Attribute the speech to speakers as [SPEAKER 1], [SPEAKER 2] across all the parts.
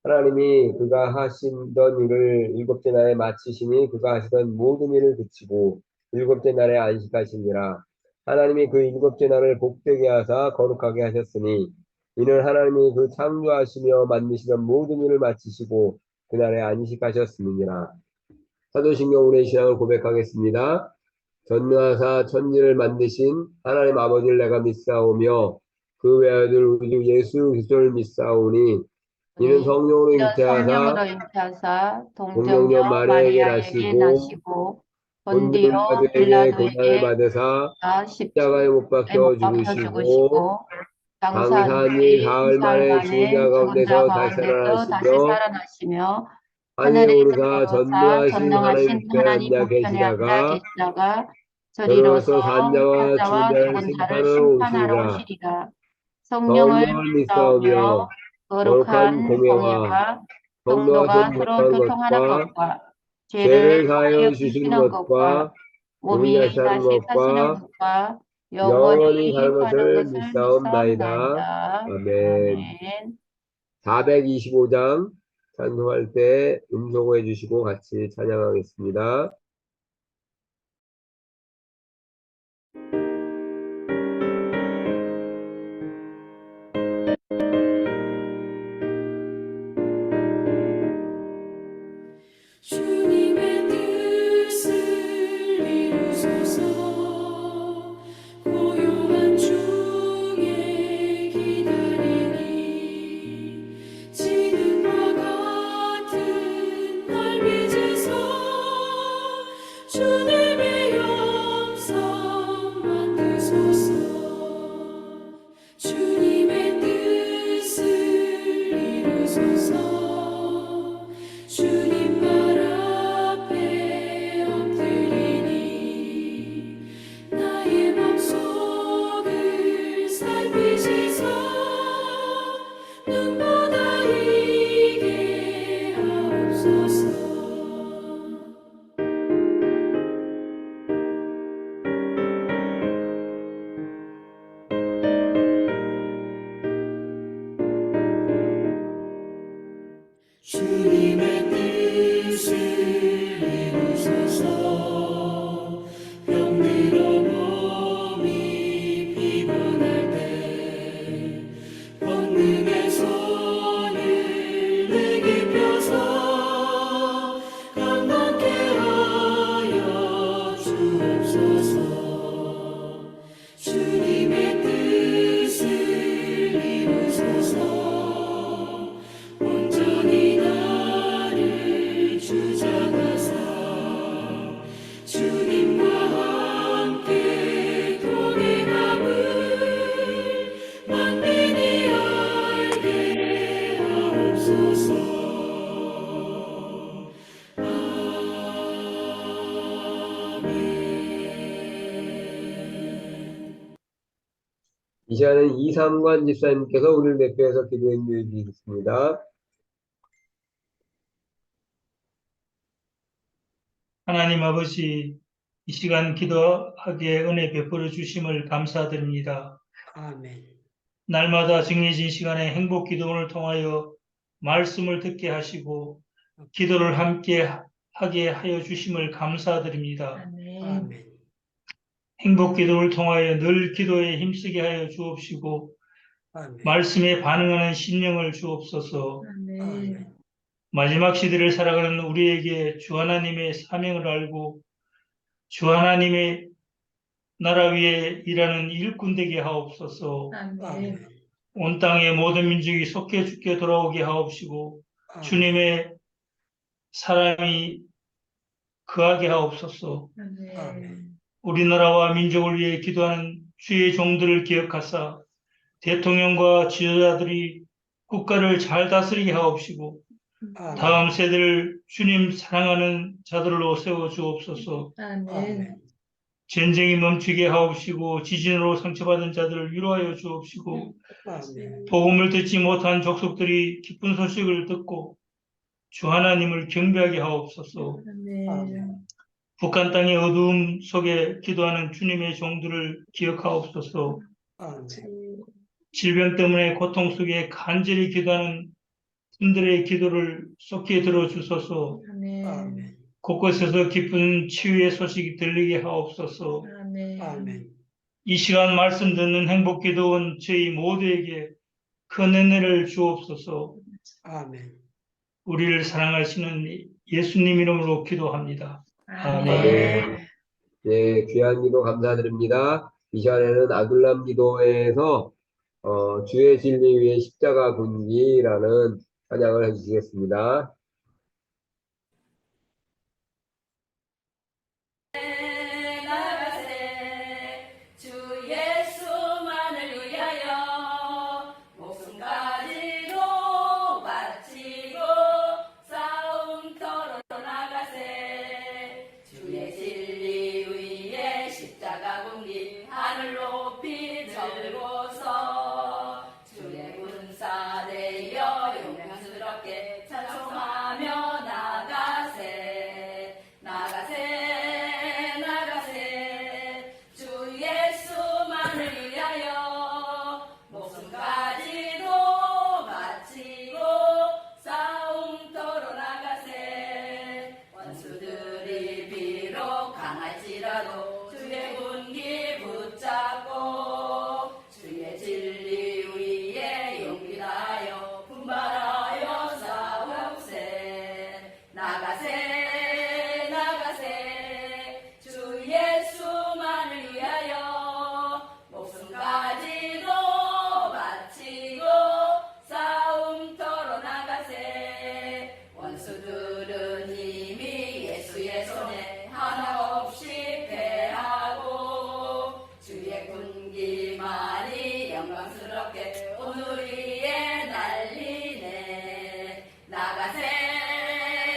[SPEAKER 1] 하나님이 그가 하시던 일을 일곱째 날에 마치시니 그가 하시던 모든 일을 그치고 일곱째 날에 안식하시니라. 하나님이 그 일곱째 날을 복되게 하사 거룩하게 하셨으니 이는 하나님이 그 창조하시며 만드시던 모든 일을 마치시고 그날에 안식하셨음이니라. 사도신경 우리의 신앙을 고백하겠습니다. 전능하사 천지를 만드신 하나님 아버지를 내가 믿사오며 그 외아들 우리 주 예수 그리스도를 믿사오니 이는 성령으로
[SPEAKER 2] 이는 성령으로
[SPEAKER 1] 잉태하사
[SPEAKER 2] 잉태하사 동정녀
[SPEAKER 1] 동정녀 마리아에게
[SPEAKER 2] 마리아에게
[SPEAKER 1] 나시고
[SPEAKER 2] 나시고
[SPEAKER 1] 본디오
[SPEAKER 2] 본디오
[SPEAKER 1] 빌라도에게 고난을
[SPEAKER 2] 빌라도에게
[SPEAKER 1] 받으사 십자가에 못
[SPEAKER 2] 십자가에
[SPEAKER 1] 박혀
[SPEAKER 2] 못 박혀
[SPEAKER 1] 죽으시고
[SPEAKER 2] 죽으시고 장사한
[SPEAKER 1] 장사한 지
[SPEAKER 2] 지
[SPEAKER 1] 사흘
[SPEAKER 2] 사흘
[SPEAKER 1] 만에 죽은 자
[SPEAKER 2] 만에 죽은 자
[SPEAKER 1] 가운데서 다시
[SPEAKER 2] 가운데서 다시
[SPEAKER 1] 살아나시며
[SPEAKER 2] 살아나시며
[SPEAKER 1] 하늘에
[SPEAKER 2] 하늘에
[SPEAKER 1] 오르사
[SPEAKER 2] 들어가사
[SPEAKER 1] 전능하신 하나님
[SPEAKER 2] 전능하신
[SPEAKER 1] 우편에
[SPEAKER 2] 하나님
[SPEAKER 1] 앉아
[SPEAKER 2] 우편에 앉아
[SPEAKER 1] 계시다가
[SPEAKER 2] 계시다가 저리로서
[SPEAKER 1] 저로서 산자와 죽은
[SPEAKER 2] 산자와
[SPEAKER 1] 자를
[SPEAKER 2] 죽은 자를
[SPEAKER 1] 심판하러
[SPEAKER 2] 심판하러
[SPEAKER 1] 오시리라.
[SPEAKER 2] 오시리라. 성령을
[SPEAKER 1] 성령을
[SPEAKER 2] 믿사오며
[SPEAKER 1] 믿사오며 거룩한
[SPEAKER 2] 거룩한
[SPEAKER 1] 공예와
[SPEAKER 2] 공예와
[SPEAKER 1] 성도와
[SPEAKER 2] 성도가 서로
[SPEAKER 1] 교통하는
[SPEAKER 2] 교통하는
[SPEAKER 1] 것과
[SPEAKER 2] 것과 죄를
[SPEAKER 1] 죄를 사하여
[SPEAKER 2] 사하여
[SPEAKER 1] 주시는
[SPEAKER 2] 주시는 것과
[SPEAKER 1] 것과 몸이 다시
[SPEAKER 2] 몸이
[SPEAKER 1] 사는
[SPEAKER 2] 다시 사시는
[SPEAKER 1] 것과
[SPEAKER 2] 것과
[SPEAKER 1] 영원히
[SPEAKER 2] 영원히
[SPEAKER 1] 사는
[SPEAKER 2] 사는
[SPEAKER 1] 것을
[SPEAKER 2] 것을
[SPEAKER 1] 믿사옵나이다.
[SPEAKER 2] 믿사옵나이다.
[SPEAKER 1] 아멘.
[SPEAKER 2] 아멘.
[SPEAKER 1] 425장 찬송할 때 음성호해 주시고 같이 찬양하겠습니다.
[SPEAKER 3] 주님의 뜻을 이루소서. 고요한 중에 기다리니 지금과 같은 날 빚으소. 주님의 영성 만드소서. 주님의 뜻을 이루소서. 주님 발 앞에 엎드리니 나의 맘속을 살피시소. 눈보다 이게 하옵소서. 주님의 뜻을 이루소서. 병들어 몸이 피곤할 때 권능의 손을 내게 펴서 강건케 하여 주옵소서. 주님의 뜻을 이루소서. 온전히 나를 주장하사 주님과 함께 동행함을 만민이 알게 하옵소서. 아멘.
[SPEAKER 1] 이 시간은 이삼관 집사님께서 우리를 대표해서 기도해 주시겠습니다.
[SPEAKER 4] 하나님 아버지, 이 시간 기도하기에 은혜 베풀어 주심을 감사드립니다.
[SPEAKER 5] 아멘.
[SPEAKER 4] 날마다 정해진 시간에 행복 기도원을 통하여 말씀을 듣게 하시고 기도를 함께 하게 하여 주심을 감사드립니다.
[SPEAKER 5] 아멘.
[SPEAKER 4] 행복 기도를 통하여 늘 기도에 힘쓰게 하여 주옵시고
[SPEAKER 5] 아멘.
[SPEAKER 4] 말씀에 반응하는 심령을 주옵소서.
[SPEAKER 5] 아멘.
[SPEAKER 4] 마지막 시대를 살아가는 우리에게 주 하나님의 사명을 알고 주 하나님의 나라 위에 일하는 일꾼 되게 하옵소서.
[SPEAKER 5] 아멘.
[SPEAKER 4] 온 땅의 모든 민족이 속해 죽게 돌아오게 하옵시고
[SPEAKER 5] 아멘.
[SPEAKER 4] 주님의 사람이 거하게 하옵소서.
[SPEAKER 5] 아멘.
[SPEAKER 4] 우리나라와 민족을 위해 기도하는 주의 종들을 기억하사 대통령과 지도자들이 국가를 잘 다스리게 하옵시고
[SPEAKER 5] 아멘.
[SPEAKER 4] 다음 세대를 주님 사랑하는 자들로 세워 주옵소서.
[SPEAKER 5] 아멘.
[SPEAKER 4] 전쟁이 멈추게 하옵시고 지진으로 상처받은 자들을 위로하여 주옵시고
[SPEAKER 5] 아멘.
[SPEAKER 4] 복음을 듣지 못한 족속들이 기쁜 소식을 듣고 주 하나님을 경배하게 하옵소서.
[SPEAKER 5] 아멘.
[SPEAKER 4] 북한 땅의 어두움 속에 기도하는 주님의 종들을 기억하옵소서.
[SPEAKER 5] 아멘.
[SPEAKER 4] 질병 때문에 고통 속에 간절히 기도하는 분들의 기도를 속히 들어주소서.
[SPEAKER 5] 아멘.
[SPEAKER 6] 아멘.
[SPEAKER 4] 곳곳에서 기쁜 치유의 소식이 들리게 하옵소서.
[SPEAKER 5] 아멘.
[SPEAKER 6] 아멘.
[SPEAKER 4] 이 시간 말씀 듣는 행복기도원 저희 모두에게 큰 은혜를 주옵소서.
[SPEAKER 6] 아멘.
[SPEAKER 4] 우리를 사랑하시는 예수님 이름으로 기도합니다.
[SPEAKER 5] 아멘.
[SPEAKER 1] 네, 귀한 기도 감사드립니다. 이 시간에는 아둘람 기도회에서 주의 진리 위에 십자가 군기라는 찬양을 해주시겠습니다.
[SPEAKER 3] 나가세 주 예수만을 위하여 목숨 가지고 바치고 싸움터로 나가세 주의 진리 위에 십자가 군기 하늘 높이 들고서 주의 군사 되어 영광스럽게 찬송하며 나가세 나가세 나가세 주 예수만을 위하여 목숨 가지고 바치고 싸움터로 나가세 원수들이 비록 강할지라도 주의 군기 붙잡고 주의 진리 위에 용기 다하여 분발하여 싸우세 나가세 나가세 주 예수만을 위하여 목숨 가지고 바치고 싸움터로 나가세 원수들은 이미 예수의 손에 하나 없이 패하고 주의 군기만이 영광스럽게 오늘 위에 날리네 나가세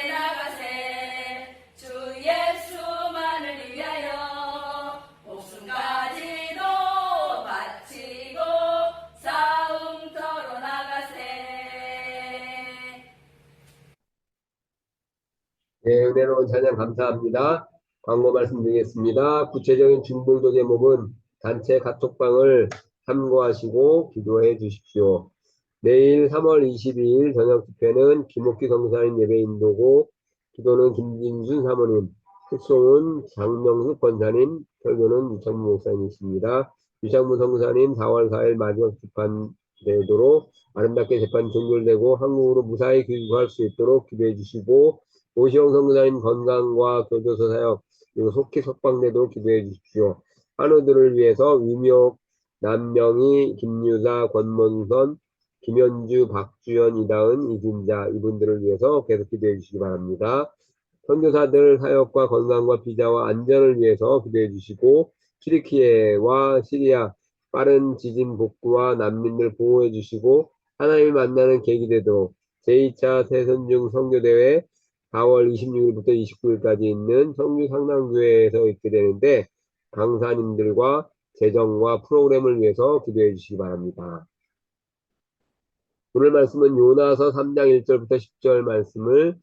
[SPEAKER 3] 나가세 주 예수만을 위하여 목숨 가지고 바치고 싸움터로 나가세
[SPEAKER 1] 네, 은혜로운 찬양 감사합니다. 광고 말씀드리겠습니다. 구체적인 중보기도 제목은 단체 카톡방을 참고하시고 기도해 주십시오. 내일 3월 22일 저녁 집회는 김옥기 성사님 예배 인도고, 기도는 김진순 사모님, 특송은 장명숙 권사님, 설교는 유창무 목사님이십니다. 유창무 성사님 4월 4일 마지막 재판 되도록 아름답게 재판 종결되고 한국으로 무사히 귀국할 수 있도록 기도해 주시고, 오시영 성사님 건강과 교도소 사역 그리고 속히 석방되도록 기도해 주십시오. 한우들을 위해서 위묘, 남명희, 김유사, 권문선, 김현주, 박주연, 이다은, 이진자 이분들을 위해서 계속 기도해 주시기 바랍니다. 선교사들 사역과 건강과 비자와 안전을 위해서 기도해 주시고, 튀르키예와 시리아 빠른 지진 복구와 난민들 보호해 주시고, 하나님을 만나는 계기 되도록 제2차 새선중 선교대회 4월 26일부터 29일까지 있는 성주 상당교회에서 있게 되는데, 강사님들과 재정과 프로그램을 위해서 기도해 주시기 바랍니다. 오늘 말씀은 요나서 3장 1절부터 10절 말씀을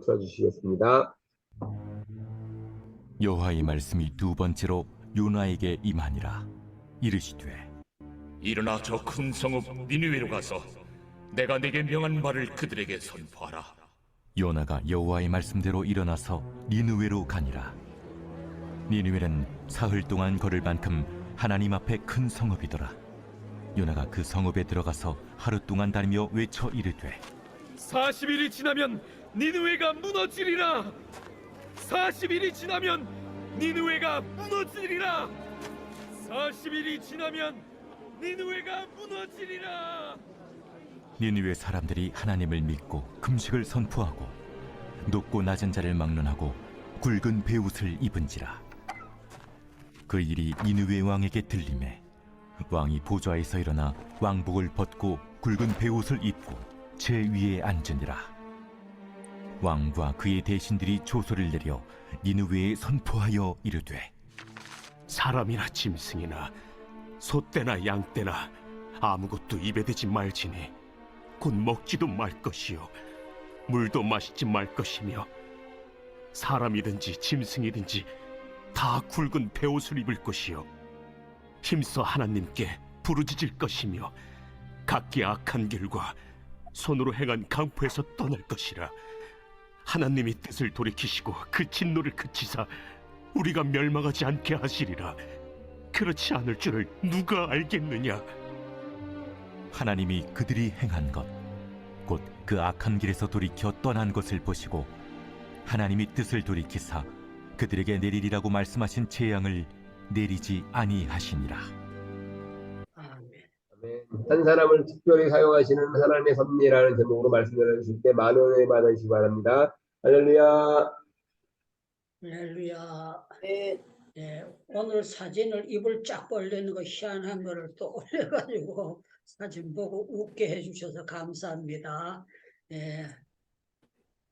[SPEAKER 1] 틀어주시겠습니다.
[SPEAKER 7] 여호와의 말씀이 두 번째로 요나에게 임하니라. 이르시되
[SPEAKER 8] 일어나 저 큰 성읍 니느웨로 가서 내가 네게 명한 말을 그들에게 선포하라.
[SPEAKER 7] 요나가 여호와의 말씀대로 일어나서 니느웨로 가니라. 니느웨는 사흘 동안 걸을 만큼 하나님 앞에 큰 성읍이더라. 요나가 그 성읍에 들어가서 하루 동안 다니며 외쳐 이르되
[SPEAKER 9] 40일이 지나면 니느웨가 무너지리라. 40일이 지나면 니느웨가 무너지리라. 40일이 지나면 니느웨가 무너지리라.
[SPEAKER 7] 니느웨 사람들이 하나님을 믿고 금식을 선포하고 높고 낮은 자를 막론하고 굵은 베옷을 입은지라. 그 일이 니느웨 왕에게 들리매 왕이 보좌에서 일어나 왕복을 벗고 굵은 베옷을 입고 제 위에 앉으니라. 왕과 그의 대신들이 조소를 내려 니느웨에 선포하여 이르되
[SPEAKER 9] 사람이나 짐승이나 소떼나 양떼나 아무것도 입에 대지 말지니 곧 먹지도 말 것이요 물도 마시지 말 것이며 사람이든지 짐승이든지 다 굵은 베옷을 입을 것이요 힘써 하나님께 부르짖을 것이며 각기 악한 길과 손으로 행한 강포에서 떠날 것이라. 하나님이 뜻을 돌이키시고 그 진노를 그치사 우리가 멸망하지 않게 하시리라. 그렇지 않을 줄을 누가 알겠느냐.
[SPEAKER 7] 하나님이 그들이 행한 것, 곧 그 악한 길에서 돌이켜 떠난 것을 보시고 하나님이 뜻을 돌이키사 그들에게 내리리라고 말씀하신 재앙을 내리지 아니하시니라.
[SPEAKER 5] 아멘.
[SPEAKER 1] 아멘. 한 사람을 특별히 사용하시는 하나님의 섭리라는 제목으로 말씀을 주실 때 만원을 받으시기 바랍니다. 할렐루야.
[SPEAKER 5] 할렐루야. 예, 오늘 사진을 입을 쫙 벌리는 거 희한한 거를 또 올려가지고 사진 보고 웃게 해주셔서 감사합니다. 예,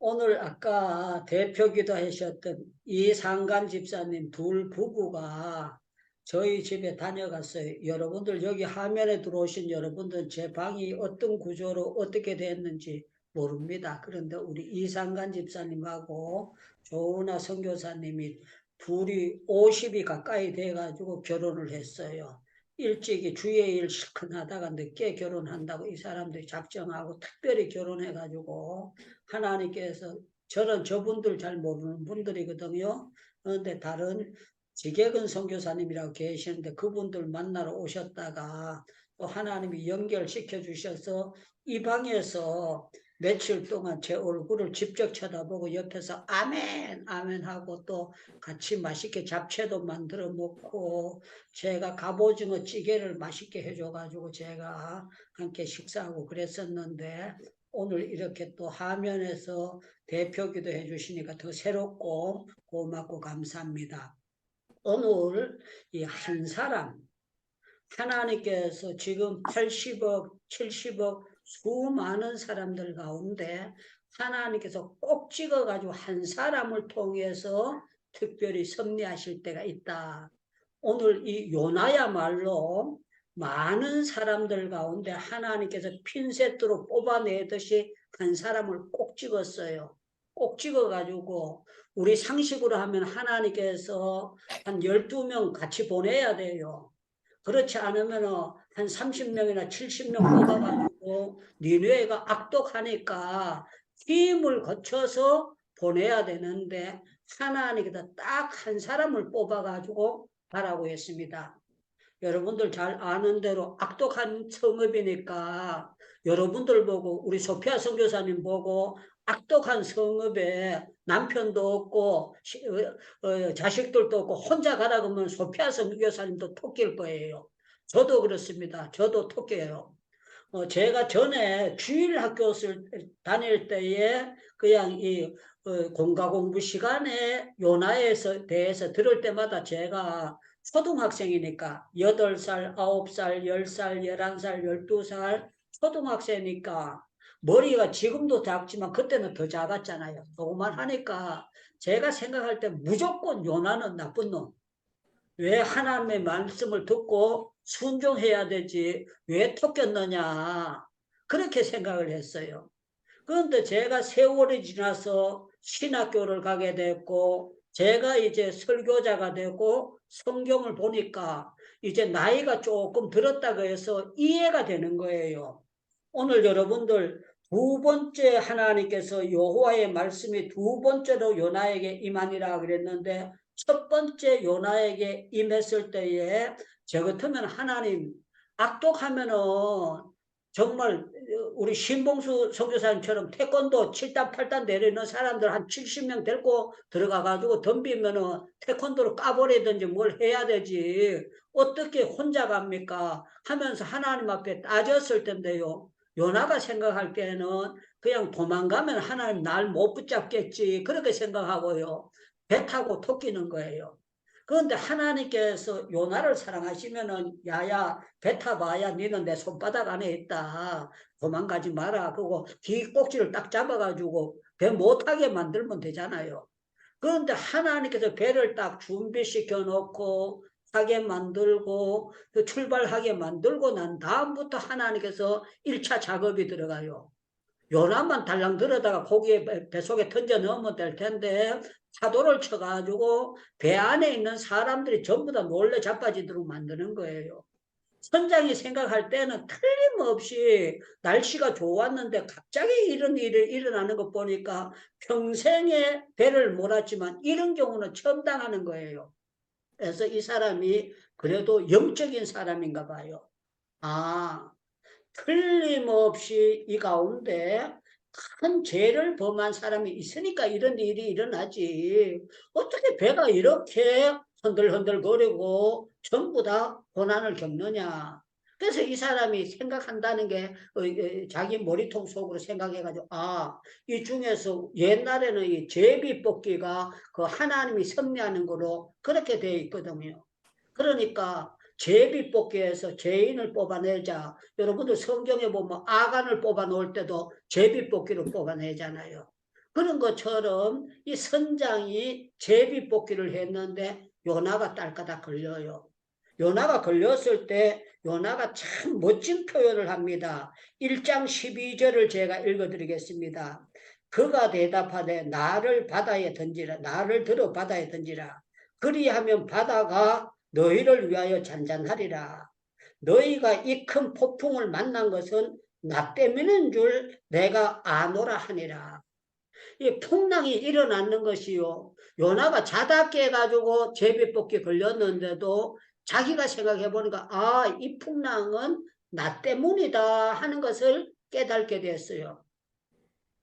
[SPEAKER 5] 오늘 아까 대표기도 하셨던 이상간 집사님 둘 부부가 저희 집에 다녀갔어요. 여러분들 여기 화면에 들어오신 여러분들 제 방이 어떤 구조로 어떻게 됐는지 모릅니다. 그런데 우리 이상간 집사님하고 조은아 선교사님이 둘이 50이 가까이 돼가지고 결혼을 했어요. 일찍이 주의 일 실컷 하다가 늦게 결혼한다고 이 사람들이 작정하고 특별히 결혼해가지고 하나님께서 저분들 잘 모르는 분들이거든요. 그런데 다른 지객은 선교사님이라고 계시는데 그분들 만나러 오셨다가 또 하나님이 연결시켜 주셔서 이 방에서 며칠 동안 제 얼굴을 직접 쳐다보고 옆에서 아멘 아멘 하고 또 같이 맛있게 잡채도 만들어 먹고 제가 갑오징어 찌개를 맛있게 해줘가지고 제가 함께 식사하고 그랬었는데 오늘 이렇게 또 화면에서 대표기도 해주시니까 더 새롭고 고맙고 감사합니다. 오늘 이 한 사람 하나님께서 지금 80억 70억 수많은 사람들 가운데 하나님께서 꼭 찍어가지고 한 사람을 통해서 특별히 섭리하실 때가 있다. 오늘 이 요나야말로 많은 사람들 가운데 하나님께서 핀셋으로 뽑아내듯이 한 사람을 꼭 찍었어요. 꼭 찍어가지고 우리 상식으로 하면 하나님께서 한 12명 같이 보내야 돼요. 그렇지 않으면 한 30명이나 70명 뽑아가지고 니느웨가 악독하니까 힘을 거쳐서 보내야 되는데 하나님께서 딱 한 사람을 뽑아가지고 가라고 했습니다. 여러분들 잘 아는 대로 악독한 성읍이니까 여러분들 보고 우리 소피아 선교사님 보고 악독한 성읍에 남편도 없고 자식들도 없고 혼자 가라 그러면 소피아 선교사님도 토끼일 거예요. 저도 그렇습니다. 저도 토끼예요. 제가 전에 주일 학교 다닐 때에 그냥 이 공과 공부 시간에 요나에 대해서 들을 때마다 제가 초등학생이니까 8살, 9살, 10살, 11살, 12살 초등학생이니까 머리가 지금도 작지만 그때는 더 작았잖아요. 조금만 하니까 제가 생각할 때 무조건 요나는 나쁜 놈. 왜 하나님의 말씀을 듣고 순종해야 되지 왜 토꼈느냐 그렇게 생각을 했어요. 그런데 제가 세월이 지나서 신학교를 가게 됐고 제가 이제 설교자가 되고 성경을 보니까 이제 나이가 조금 들었다고 해서 이해가 되는 거예요. 오늘 여러분들 두 번째 하나님께서 여호와의 말씀이 두 번째로 요나에게 임하니라 그랬는데 첫 번째 요나에게 임했을 때에 저 같으면 하나님 악독하면은 정말 우리 신봉수 선교사님처럼 태권도 7단 8단 내리는 사람들 한 70명 데리고 들어가가지고 덤비면은 태권도로 까버리든지 뭘 해야 되지 어떻게 혼자 갑니까 하면서 하나님 앞에 따졌을 텐데요. 요나가 생각할 때는 그냥 도망가면 하나님 날 못 붙잡겠지 그렇게 생각하고요. 배 타고 토끼는 거예요. 그런데 하나님께서 요나를 사랑하시면은 야야 배 타봐야 니는 내 손바닥 안에 있다. 도망가지 마라. 그리고 귀 꼭지를 딱 잡아가지고 배 못하게 만들면 되잖아요. 그런데 하나님께서 배를 딱 준비시켜 놓고 하게 만들고 출발하게 만들고 난 다음부터 하나님께서 1차 작업이 들어가요. 요나만 달랑 들어다가 거기에 배 속에 던져 넣으면 될 텐데 파도를 쳐가지고 배 안에 있는 사람들이 전부 다 몰래 자빠지도록 만드는 거예요. 선장이 생각할 때는 틀림없이 날씨가 좋았는데 갑자기 이런 일이 일어나는 거 보니까 평생에 배를 몰았지만 이런 경우는 처음 당하는 거예요. 그래서 이 사람이 그래도 영적인 사람인가 봐요. 아, 틀림없이 이 가운데 큰 죄를 범한 사람이 있으니까 이런 일이 일어나지. 어떻게 배가 이렇게 흔들흔들거리고 전부 다 고난을 겪느냐. 그래서 이 사람이 생각한다는 게 자기 머리통 속으로 생각해가지고 이 중에서 옛날에는 이 제비뽑기가 그 하나님이 섭리하는 거로 그렇게 되어 있거든요. 그러니까 제비뽑기에서 죄인을 뽑아내자. 여러분들 성경에 보면 아간을 뽑아놓을 때도 제비뽑기로 뽑아내잖아요. 그런 것처럼 이 선장이 제비뽑기를 했는데 요나가 딸까닥 걸려요. 요나가 걸렸을 때 요나가 참 멋진 표현을 합니다. 1장 12절을 제가 읽어드리겠습니다. 그가 대답하되 나를 바다에 던지라. 나를 들어 바다에 던지라. 그리하면 바다가 너희를 위하여 잔잔하리라. 너희가 이 큰 폭풍을 만난 것은 나 때문인 줄 내가 아노라 하니라. 이 풍랑이 일어나는 것이요. 요나가 자다 깨가지고 제비뽑기 걸렸는데도 자기가 생각해보니까 이 풍랑은 나 때문이다 하는 것을 깨닫게 됐어요.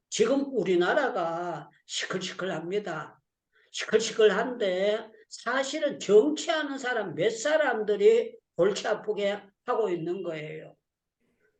[SPEAKER 5] 지금 우리나라가 시끌시끌합니다. 시끌시끌한데 사실은 정치하는 사람 몇 사람들이 골치 아프게 하고 있는 거예요.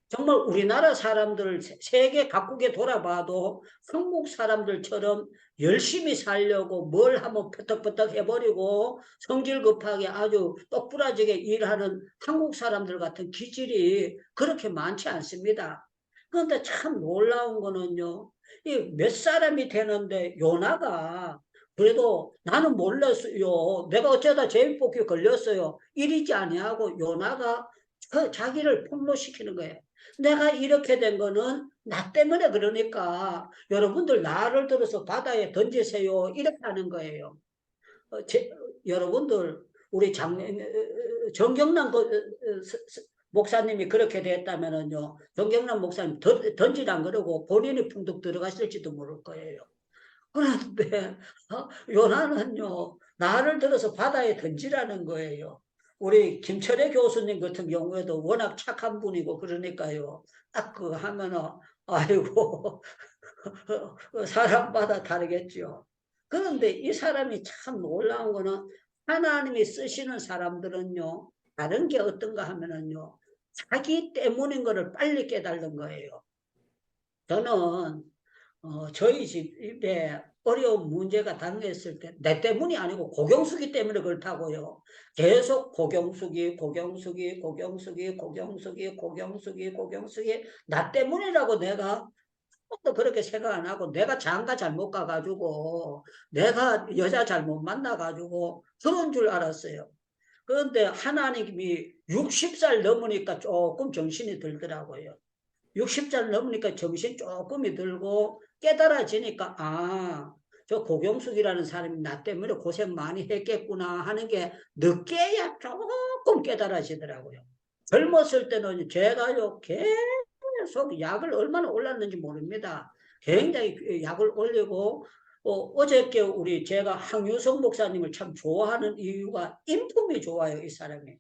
[SPEAKER 5] 정말 우리나라 사람들 세계 각국에 돌아봐도 한국 사람들처럼 열심히 살려고 뭘 하면 퍼떡퍼떡 해버리고 성질 급하게 아주 똑부러지게 일하는 한국 사람들 같은 기질이 그렇게 많지 않습니다. 그런데 참 놀라운 거는요. 이 몇 사람이 되는데 요나가 그래도 나는 몰랐어요. 내가 어쩌다 제비뽑기에 걸렸어요. 이리지 아니하고 요나가 자기를 폭로시키는 거예요. 내가 이렇게 된 거는 나 때문에 그러니까 여러분들 나를 들어서 바다에 던지세요. 이렇게 하는 거예요. 여러분들 우리 정경남 목사님이 그렇게 됐다면은요. 정경남 목사님 던지란 그러고 본인이 풍득 들어갔을지도 모를 거예요. 그런데 요나는요. 나를 들어서 바다에 던지라는 거예요. 우리 김철애 교수님 같은 경우에도 워낙 착한 분이고 그러니까요. 딱 그거 하면은 아이고 사람마다 다르겠죠. 그런데 이 사람이 참 놀라운 거는 하나님이 쓰시는 사람들은요. 다른 게 어떤가 하면은요. 자기 때문인 거를 빨리 깨달는 거예요. 저는 저희 집에 어려운 문제가 당했을 때 내 때문이 아니고 고경숙이 때문에 그렇다고요. 계속 고경숙이 나 때문이라고 내가 또 그렇게 생각 안 하고 내가 장가 잘못 가가지고 내가 여자 잘못 만나가지고 그런 줄 알았어요. 그런데 하나님이 60살 넘으니까 조금 정신이 들더라고요. 60살 넘으니까 정신 조금이 들고 깨달아지니까 저 고경숙이라는 사람이 나 때문에 고생 많이 했겠구나 하는 게 늦게야 조금 깨달아지더라고요. 젊었을 때는 제가요 계속 약을 얼마나 올랐는지 모릅니다. 굉장히 약을 올리고 어저께 제가 황유성 목사님을 참 좋아하는 이유가 인품이 좋아요. 이 사람이.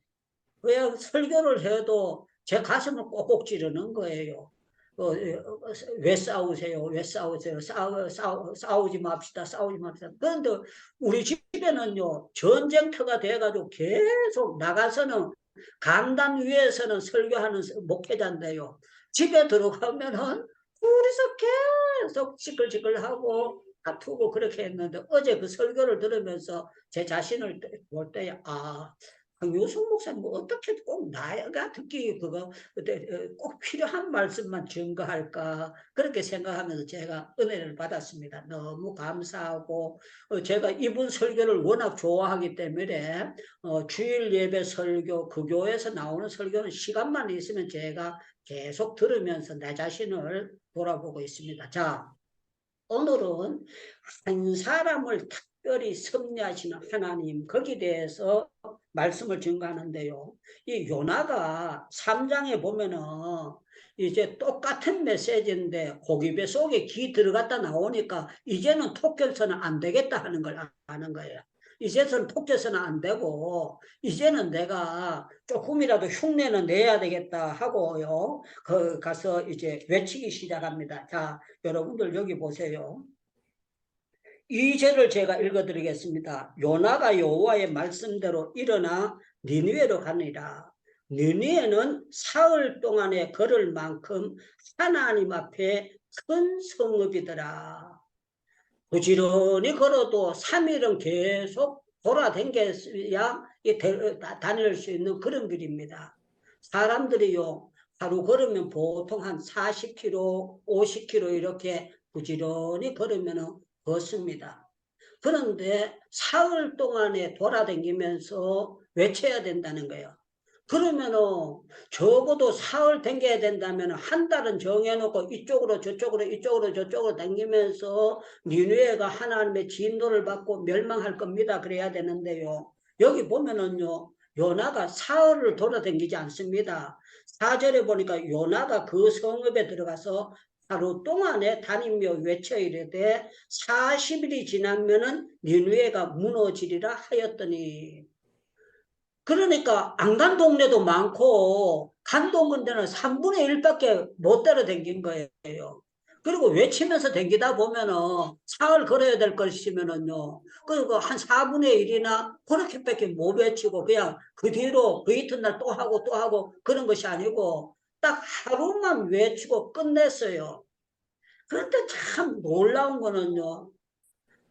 [SPEAKER 5] 왜 설교를 해도 제 가슴을 꼭꼭 찌르는 거예요. 왜 싸우세요? 왜 싸우세요? 싸우지 맙시다. 싸우지 맙시다. 그런데 우리 집에는요, 전쟁터가 돼가지고 계속 나가서는 강단 위에서는 설교하는 목회자인데요. 집에 들어가면은 둘이서 계속 시끌시끌하고 다투고 그렇게 했는데 어제 그 설교를 들으면서 제 자신을 볼 때 유승 목사님 어떻게 꼭 나가 듣기 그거 꼭 필요한 말씀만 증거할까 그렇게 생각하면서 제가 은혜를 받았습니다. 너무 감사하고 제가 이분 설교를 워낙 좋아하기 때문에 주일 예배 설교 그 교회에서 나오는 설교는 시간만 있으면 제가 계속 들으면서 내 자신을 돌아보고 있습니다. 자, 오늘은 한 사람을 특별히 섭리하시는 하나님 거기에 대해서 말씀을 증거하는데요. 이 요나가 3장에 보면은 이제 똑같은 메시지인데 고기배 속에 기 들어갔다 나오니까 이제는 톡겨서는 안 되겠다 하는 걸 아는 거예요. 이제는 톡겨서는 안 되고 이제는 내가 조금이라도 흉내는 내야 되겠다 하고요. 가서 이제 외치기 시작합니다. 자, 여러분들 여기 보세요. 이 절을 제가 읽어드리겠습니다. 요나가 여호와의 말씀대로 일어나 니느웨로 가니라. 니느웨는 사흘 동안에 걸을 만큼 하나님 앞에 큰 성읍이더라. 부지런히 걸어도 3일은 계속 돌아다녀야 다닐 수 있는 그런 길입니다. 사람들이요, 하루 걸으면 보통 한 40km, 50km 이렇게 부지런히 걸으면 걷습니다. 그런데 사흘 동안에 돌아다니면서 외쳐야 된다는 거예요. 그러면은 적어도 사흘 댕겨야 된다면 한 달은 정해놓고 이쪽으로 저쪽으로 이쪽으로 저쪽으로 다니면서 니느웨가 하나님의 진노를 받고 멸망할 겁니다. 그래야 되는데요. 여기 보면은요, 요나가 사흘을 돌아다니지 않습니다. 4절에 보니까 요나가 그 성읍에 들어가서 하루 동안에 다니며 외쳐 이르되 40일이 지나면은 니느웨가 무너지리라 하였더니, 그러니까 안 간 동네도 많고 간 동네는 3분의 1밖에 못 따라다닌 거예요. 그리고 외치면서 다니다 보면은 사흘 걸어야 될 것이면은요, 그리고 한 4분의 1이나 그렇게밖에 못 외치고 그냥 그 뒤로 그 이튿날 또 하고 그런 것이 아니고 딱 하루만 외치고 끝냈어요. 그런데 참 놀라운 거는요,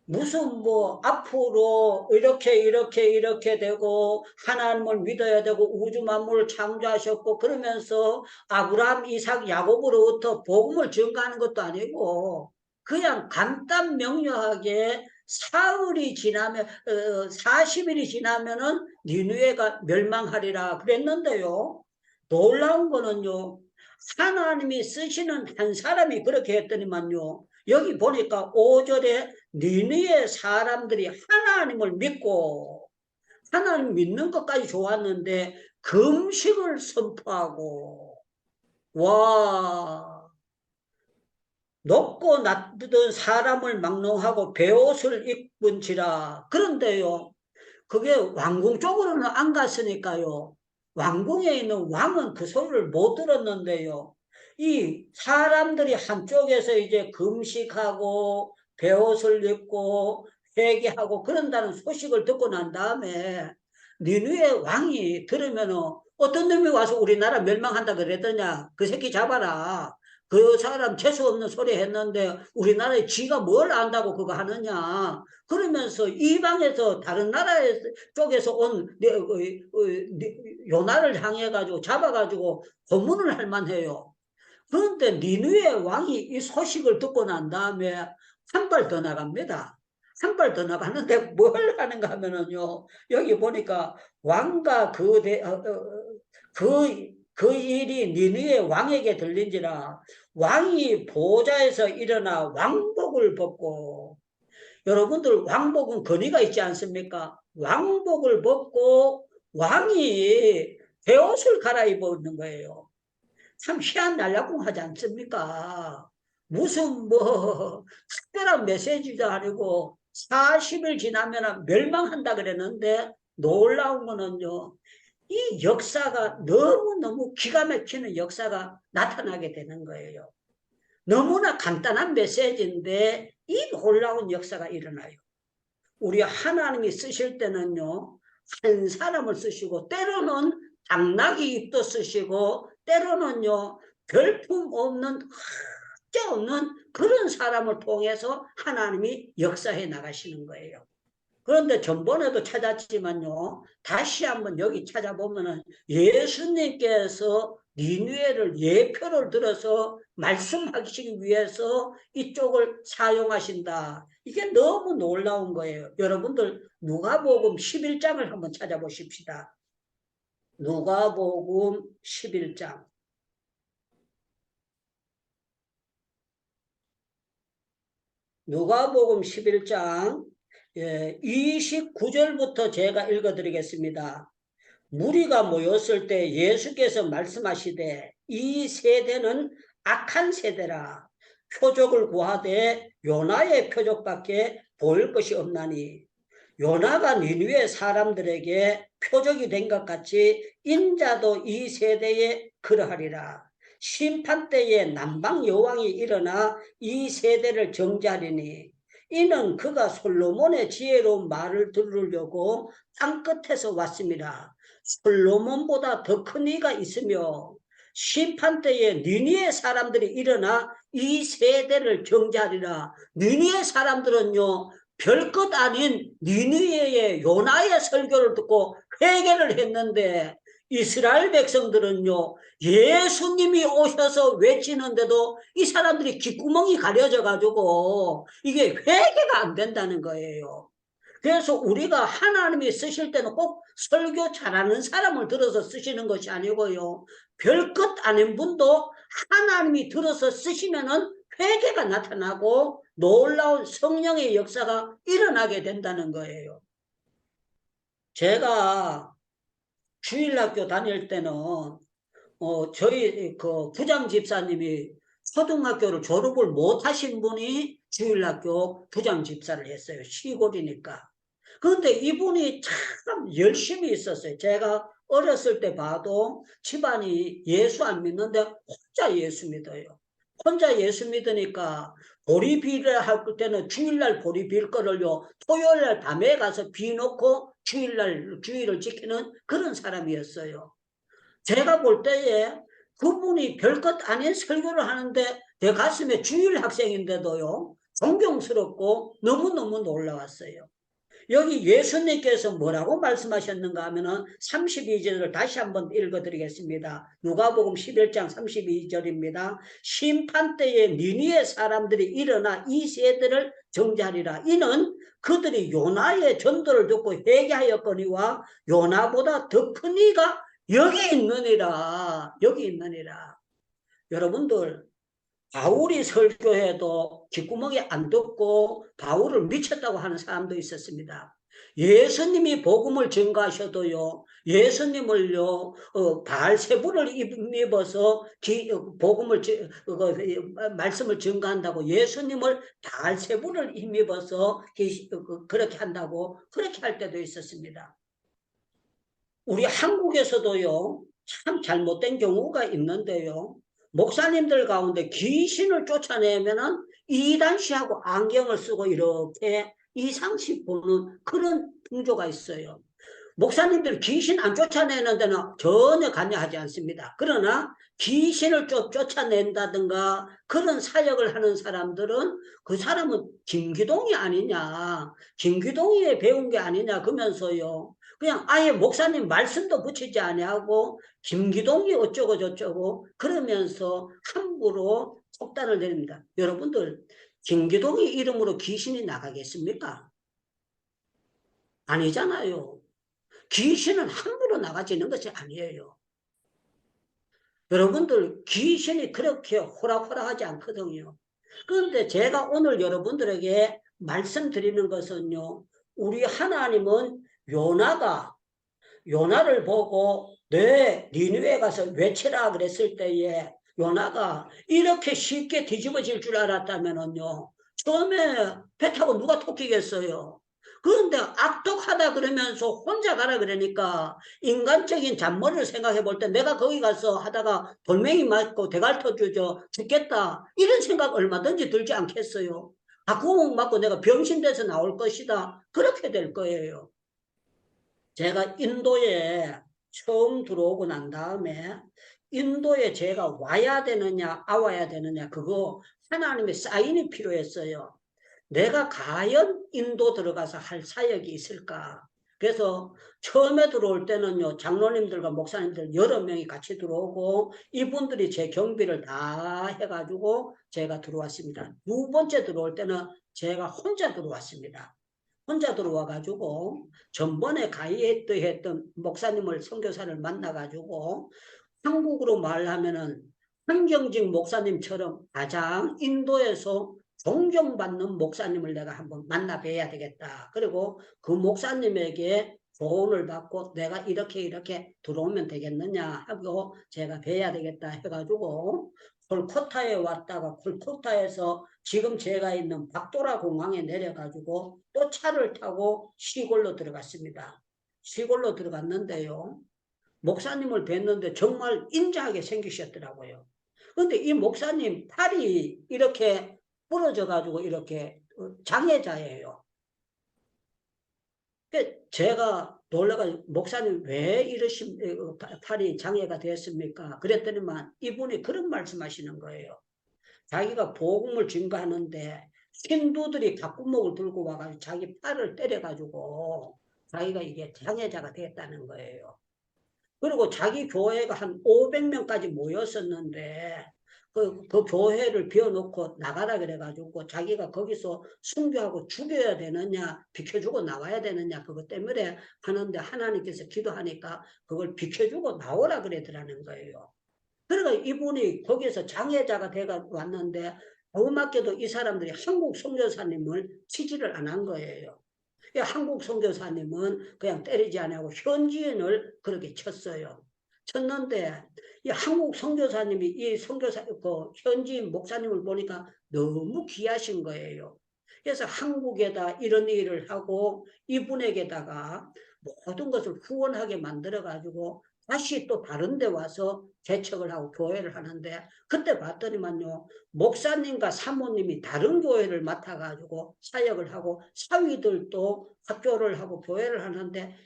[SPEAKER 5] 무슨 뭐 앞으로 이렇게 되고 하나님을 믿어야 되고 우주 만물을 창조하셨고 그러면서 아브라함, 이삭, 야곱으로부터 복음을 증거하는 것도 아니고 그냥 간단 명료하게 사흘이 지나면 40일이 지나면은 니느웨가 멸망하리라 그랬는데요. 놀라운 거는요, 하나님이 쓰시는 한 사람이 그렇게 했더니만요, 여기 보니까 5절에 니느웨 사람들이 하나님을 믿고, 하나님 믿는 것까지 좋았는데 금식을 선포하고, 와, 높고 낮던 사람을 막론하고 베옷을 입은지라. 그런데요, 그게 왕궁 쪽으로는 안 갔으니까요, 왕궁에 있는 왕은 그 소리를 못 들었는데요, 이 사람들이 한쪽에서 이제 금식하고 베옷을 입고 회개하고 그런다는 소식을 듣고 난 다음에 니느웨 왕이 들으면은 어떤 놈이 와서 우리나라 멸망한다 그랬더냐, 그 새끼 잡아라, 그 사람 재수 없는 소리 했는데 우리나라에 지가 뭘 안다고 그거 하느냐, 그러면서 이방에서 다른 나라 쪽에서 온 요나를 향해 가지고 잡아가지고 고문을 할 만해요. 그런데 니느웨 왕이 이 소식을 듣고 난 다음에 한 발 더 나갑니다. 한 발 더 나가는데 뭘 하는가 하면은요, 여기 보니까 왕과 그 일이 니느웨 왕에게 들린지라 왕이 보좌에서 일어나 왕복을 벗고, 여러분들 왕복은 권위가 있지 않습니까? 왕복을 벗고 왕이 베옷을 갈아입는 거예요. 참 희한 날라궁 하지 않습니까? 무슨 뭐 특별한 메시지도 아니고 40일 지나면 멸망한다 그랬는데 놀라운 거는요, 이 역사가 너무너무 기가 막히는 역사가 나타나게 되는 거예요. 너무나 간단한 메시지인데 이 놀라운 역사가 일어나요. 우리 하나님이 쓰실 때는요, 한 사람을 쓰시고 때로는 당나귀 입도 쓰시고 때로는요 별품 없는 흠없는 그런 사람을 통해서 하나님이 역사해 나가시는 거예요. 그런데 전번에도 찾았지만요, 다시 한번 여기 찾아보면은 예수님께서 니느웨를 예표를 들어서 말씀하시기 위해서 이쪽을 사용하신다. 이게 너무 놀라운 거예요. 여러분들 누가복음 11장을 한번 찾아보십시다. 누가복음 11장. 누가복음 11장 29절부터 제가 읽어드리겠습니다. 무리가 모였을 때 예수께서 말씀하시되 이 세대는 악한 세대라. 표적을 구하되 요나의 표적밖에 보일 것이 없나니 요나가 니느웨 사람들에게 표적이 된 것 같이 인자도 이 세대에 그러하리라. 심판 때에 남방 여왕이 일어나 이 세대를 정죄하리니 이는 그가 솔로몬의 지혜로운 말을 들으려고 땅끝에서 왔습니다. 솔로몬보다 더 큰 이가 있으며 심판 때에 니느웨 사람들이 일어나 이 세대를 정죄하리라. 니느웨 사람들은요, 별것 아닌 니느웨의 요나의 설교를 듣고 회개를 했는데 이스라엘 백성들은요, 예수님이 오셔서 외치는데도 이 사람들이 귓구멍이 가려져 가지고 이게 회개가 안 된다는 거예요. 그래서 우리가 하나님이 쓰실 때는 꼭 설교 잘하는 사람을 들어서 쓰시는 것이 아니고요, 별것 아닌 분도 하나님이 들어서 쓰시면은 회개가 나타나고 놀라운 성령의 역사가 일어나게 된다는 거예요. 제가 주일학교 다닐 때는 저희 그 부장 집사님이 초등학교를 졸업을 못 하신 분이 주일학교 부장 집사를 했어요. 시골이니까. 그런데 이분이 참 열심히 있었어요. 제가 어렸을 때 봐도 집안이 예수 안 믿는데 혼자 예수 믿어요. 혼자 예수 믿으니까 보리 비를 할 때는 주일날 보리 빌 거를요, 토요일날 밤에 가서 비 놓고 주일날 주일을 지키는 그런 사람이었어요. 제가 볼 때에 그분이 별것 아닌 설교를 하는데 내 가슴에 주일 학생인데도요, 존경스럽고 너무너무 놀라웠어요. 여기 예수님께서 뭐라고 말씀하셨는가 하면은 32절을 다시 한번 읽어드리겠습니다. 누가복음 11장 32절입니다. 심판 때에 니느웨 사람들이 일어나 이 세대를 정죄하리라. 이는 그들이 요나의 전도를 듣고 회개하였거니와 요나보다 더 큰 이가 여기 있느니라. 여기 있느니라. 여러분들, 바울이 설교해도 귓구멍이 안 듣고 바울을 미쳤다고 하는 사람도 있었습니다. 예수님이 복음을 증거하셔도요, 예수님을요, 바알세부를 입어서 복음을 말씀을 증거한다고 예수님을 바알세부를 입어서 그렇게 한다고 그렇게 할 때도 있었습니다. 우리 한국에서도요, 참 잘못된 경우가 있는데요, 목사님들 가운데 귀신을 쫓아내면은 이단시하고 안경을 쓰고 이렇게 이상식 보는 그런 풍조가 있어요. 목사님들 귀신 안 쫓아내는 데는 전혀 관여하지 않습니다. 그러나 귀신을 쫓아낸다든가 그런 사역을 하는 사람들은 그 사람은 김기동이 아니냐, 김기동이 배운 게 아니냐 그러면서요, 그냥 아예 목사님 말씀도 붙이지 아니하고 김기동이 어쩌고 저쩌고 그러면서 함부로 속단을 내립니다. 여러분들, 김기동이 이름으로 귀신이 나가겠습니까? 아니잖아요. 귀신은 함부로 나가지는 것이 아니에요. 여러분들, 귀신이 그렇게 호락호락하지 않거든요. 그런데 제가 오늘 여러분들에게 말씀드리는 것은요, 우리 하나님은 요나를 보고 네, 니느웨 가서 외치라 그랬을 때에 요나가 이렇게 쉽게 뒤집어질 줄 알았다면은요, 처음에 배 타고 누가 토끼겠어요? 그런데 악독하다 그러면서 혼자 가라 그러니까 인간적인 잔머리를 생각해 볼 때 내가 거기 가서 하다가 돌멩이 맞고 대갈 터주죠 죽겠다 이런 생각 얼마든지 들지 않겠어요? 구멍 맞고 내가 병신돼서 나올 것이다 그렇게 될 거예요. 제가 인도에 처음 들어오고 난 다음에 인도에 제가 와야 되느냐 아와야 되느냐 그거 하나님의 사인이 필요했어요. 내가 과연 인도 들어가서 할 사역이 있을까? 그래서 처음에 들어올 때는요, 장로님들과 목사님들 여러 명이 같이 들어오고 이분들이 제 경비를 다 해가지고 제가 들어왔습니다. 두 번째 들어올 때는 제가 혼자 들어왔습니다. 혼자 들어와가지고 전번에 가이했던 목사님을 선교사를 만나가지고 한국으로 말하면은 한경직 목사님처럼 가장 인도에서 존경받는 목사님을 내가 한번 만나 뵈야 되겠다. 그리고 그 목사님에게 조언을 받고 내가 이렇게 들어오면 되겠느냐 하고 제가 뵈야 되겠다 해가지고 콜코타에 왔다가 콜코타에서 지금 제가 있는 박도라 공항에 내려가지고 또 차를 타고 시골로 들어갔습니다. 시골로 들어갔는데요. 목사님을 뵀는데 정말 인자하게 생기셨더라고요. 근데 이 목사님 팔이 이렇게 부러져 가지고 이렇게 장애자예요. 제가 놀라가지고 목사님 왜 이러신 팔이 장애가 됐습니까? 그랬더니만 이분이 그런 말씀하시는 거예요. 자기가 복음을 증거하는데 신도들이 갓구멍을 들고 와가지고 자기 팔을 때려가지고 자기가 이게 장애자가 됐다는 거예요. 그리고 자기 교회가 한 500명까지 모였었는데 그 교회를 비워놓고 나가라 그래가지고 자기가 거기서 순교하고 죽여야 되느냐 비켜주고 나와야 되느냐 그것 때문에 하는데 하나님께서 기도하니까 그걸 비켜주고 나오라 그러더라는 거예요. 그러니까 이분이 거기서 장애자가 돼가 왔는데 고맙게도 이 사람들이 한국 선교사님을 치지를 안 한 거예요. 한국 선교사님은 그냥 때리지 않고 현지인을 그렇게 쳤어요. 쳤는데 이 한국 선교사님이 이 선교사 그 현지인 목사님을 보니까 너무 귀하신 거예요. 그래서 한국에다 이런 일을 하고 이분에게다가 모든 것을 후원하게 만들어 가지고 다시 또 다른 데 와서 개척을 하고 교회를 하는데 그때 봤더니만요 목사님과 사모님이 다른 교회를 맡아가지고 사역을 하고 사위들도 학교를 하고 교회를 하는데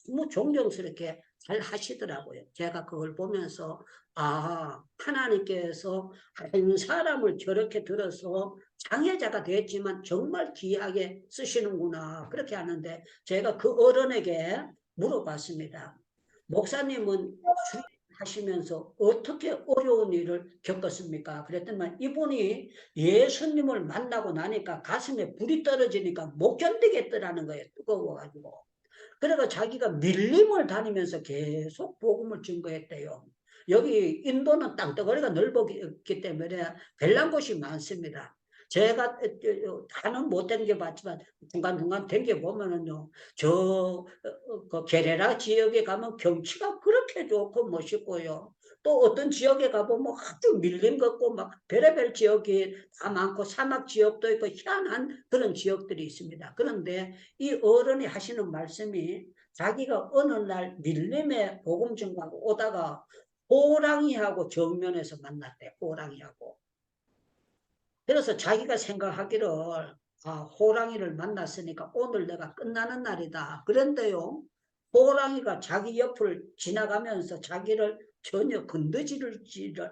[SPEAKER 5] 너무 존경스럽게 잘 하시더라고요. 제가 그걸 보면서 아 하나님께서 한 사람을 저렇게 들어서 장애자가 됐지만 정말 귀하게 쓰시는구나 그렇게 하는데 제가 그 어른에게 물어봤습니다. 목사님은 하시면서 어떻게 어려운 일을 겪었습니까? 그랬더니 이분이 예수님을 만나고 나니까 가슴에 불이 떨어지니까 못 견디겠더라는 거예요. 뜨거워가지고. 그래서 자기가 밀림을 다니면서 계속 복음을 증거했대요. 여기 인도는 땅덩어리가 넓었기 때문에 별난 곳이 많습니다. 제가 다는 못 댕겨봤지만 중간중간 댕겨보면은요, 그 게레라 지역에 가면 경치가 그렇게 좋고 멋있고요. 또 어떤 지역에 가보면 아주 밀림 걷고 막 별의별 지역이 다 많고 사막 지역도 있고 희한한 그런 지역들이 있습니다. 그런데 이 어른이 하시는 말씀이 자기가 어느 날 밀림에 복음 전하고 오다가 호랑이하고 정면에서 만났대. 호랑이하고. 그래서 자기가 생각하기를 호랑이를 만났으니까 오늘 내가 끝나는 날이다. 그런데요. 호랑이가 자기 옆을 지나가면서 자기를 전혀 건드지를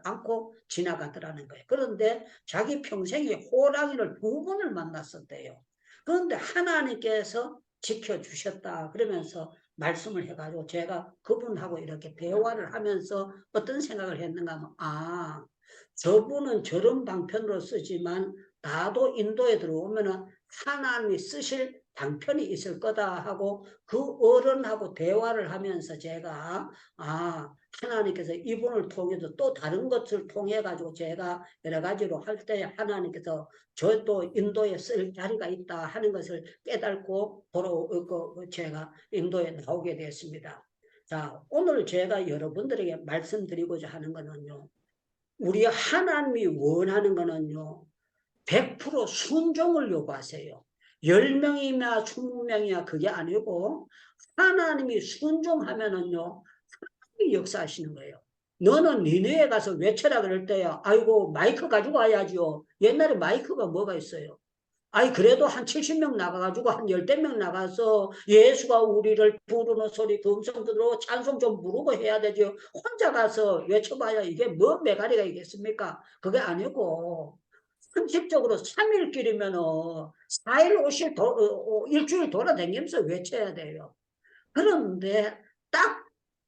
[SPEAKER 5] 않고 지나가더라는 거예요. 그런데 자기 평생에 호랑이를 2번을 만났었대요. 그런데 하나님께서 지켜주셨다. 그러면서 말씀을 해가지고 제가 그분하고 이렇게 대화를 하면서 어떤 생각을 했는가 하면 저분은 저런 방편으로 쓰지만 나도 인도에 들어오면은 하나님이 쓰실 방편이 있을 거다 하고 그 어른하고 대화를 하면서 제가 하나님께서 이분을 통해서 또 다른 것을 통해 가지고 제가 여러 가지로 할 때 하나님께서 저도 인도에 쓸 자리가 있다 하는 것을 깨닫고 제가 인도에 나오게 됐습니다. 자, 오늘 제가 여러분들에게 말씀드리고자 하는 거는요. 우리 하나님이 원하는 거는요. 100% 순종을 요구하세요. 10명이나 20명이야 그게 아니고 하나님이 순종하면은요. 하나님이 역사하시는 거예요. 너는 니네에 가서 외쳐라 그럴 때야. 아이고 마이크 가지고 와야죠. 옛날에 마이크가 뭐가 있어요. 그래도 한 70명 나가가지고 한 10명 나가서 예수가 우리를 부르는 소리 음성 들어 찬송 좀 부르고 해야 되죠. 혼자 가서 외쳐봐야 이게 뭐 메가리가 있겠습니까? 그게 아니고 상식적으로 3일길이면은 4일 5일 일주일 돌아다니면서 외쳐야 돼요. 그런데 딱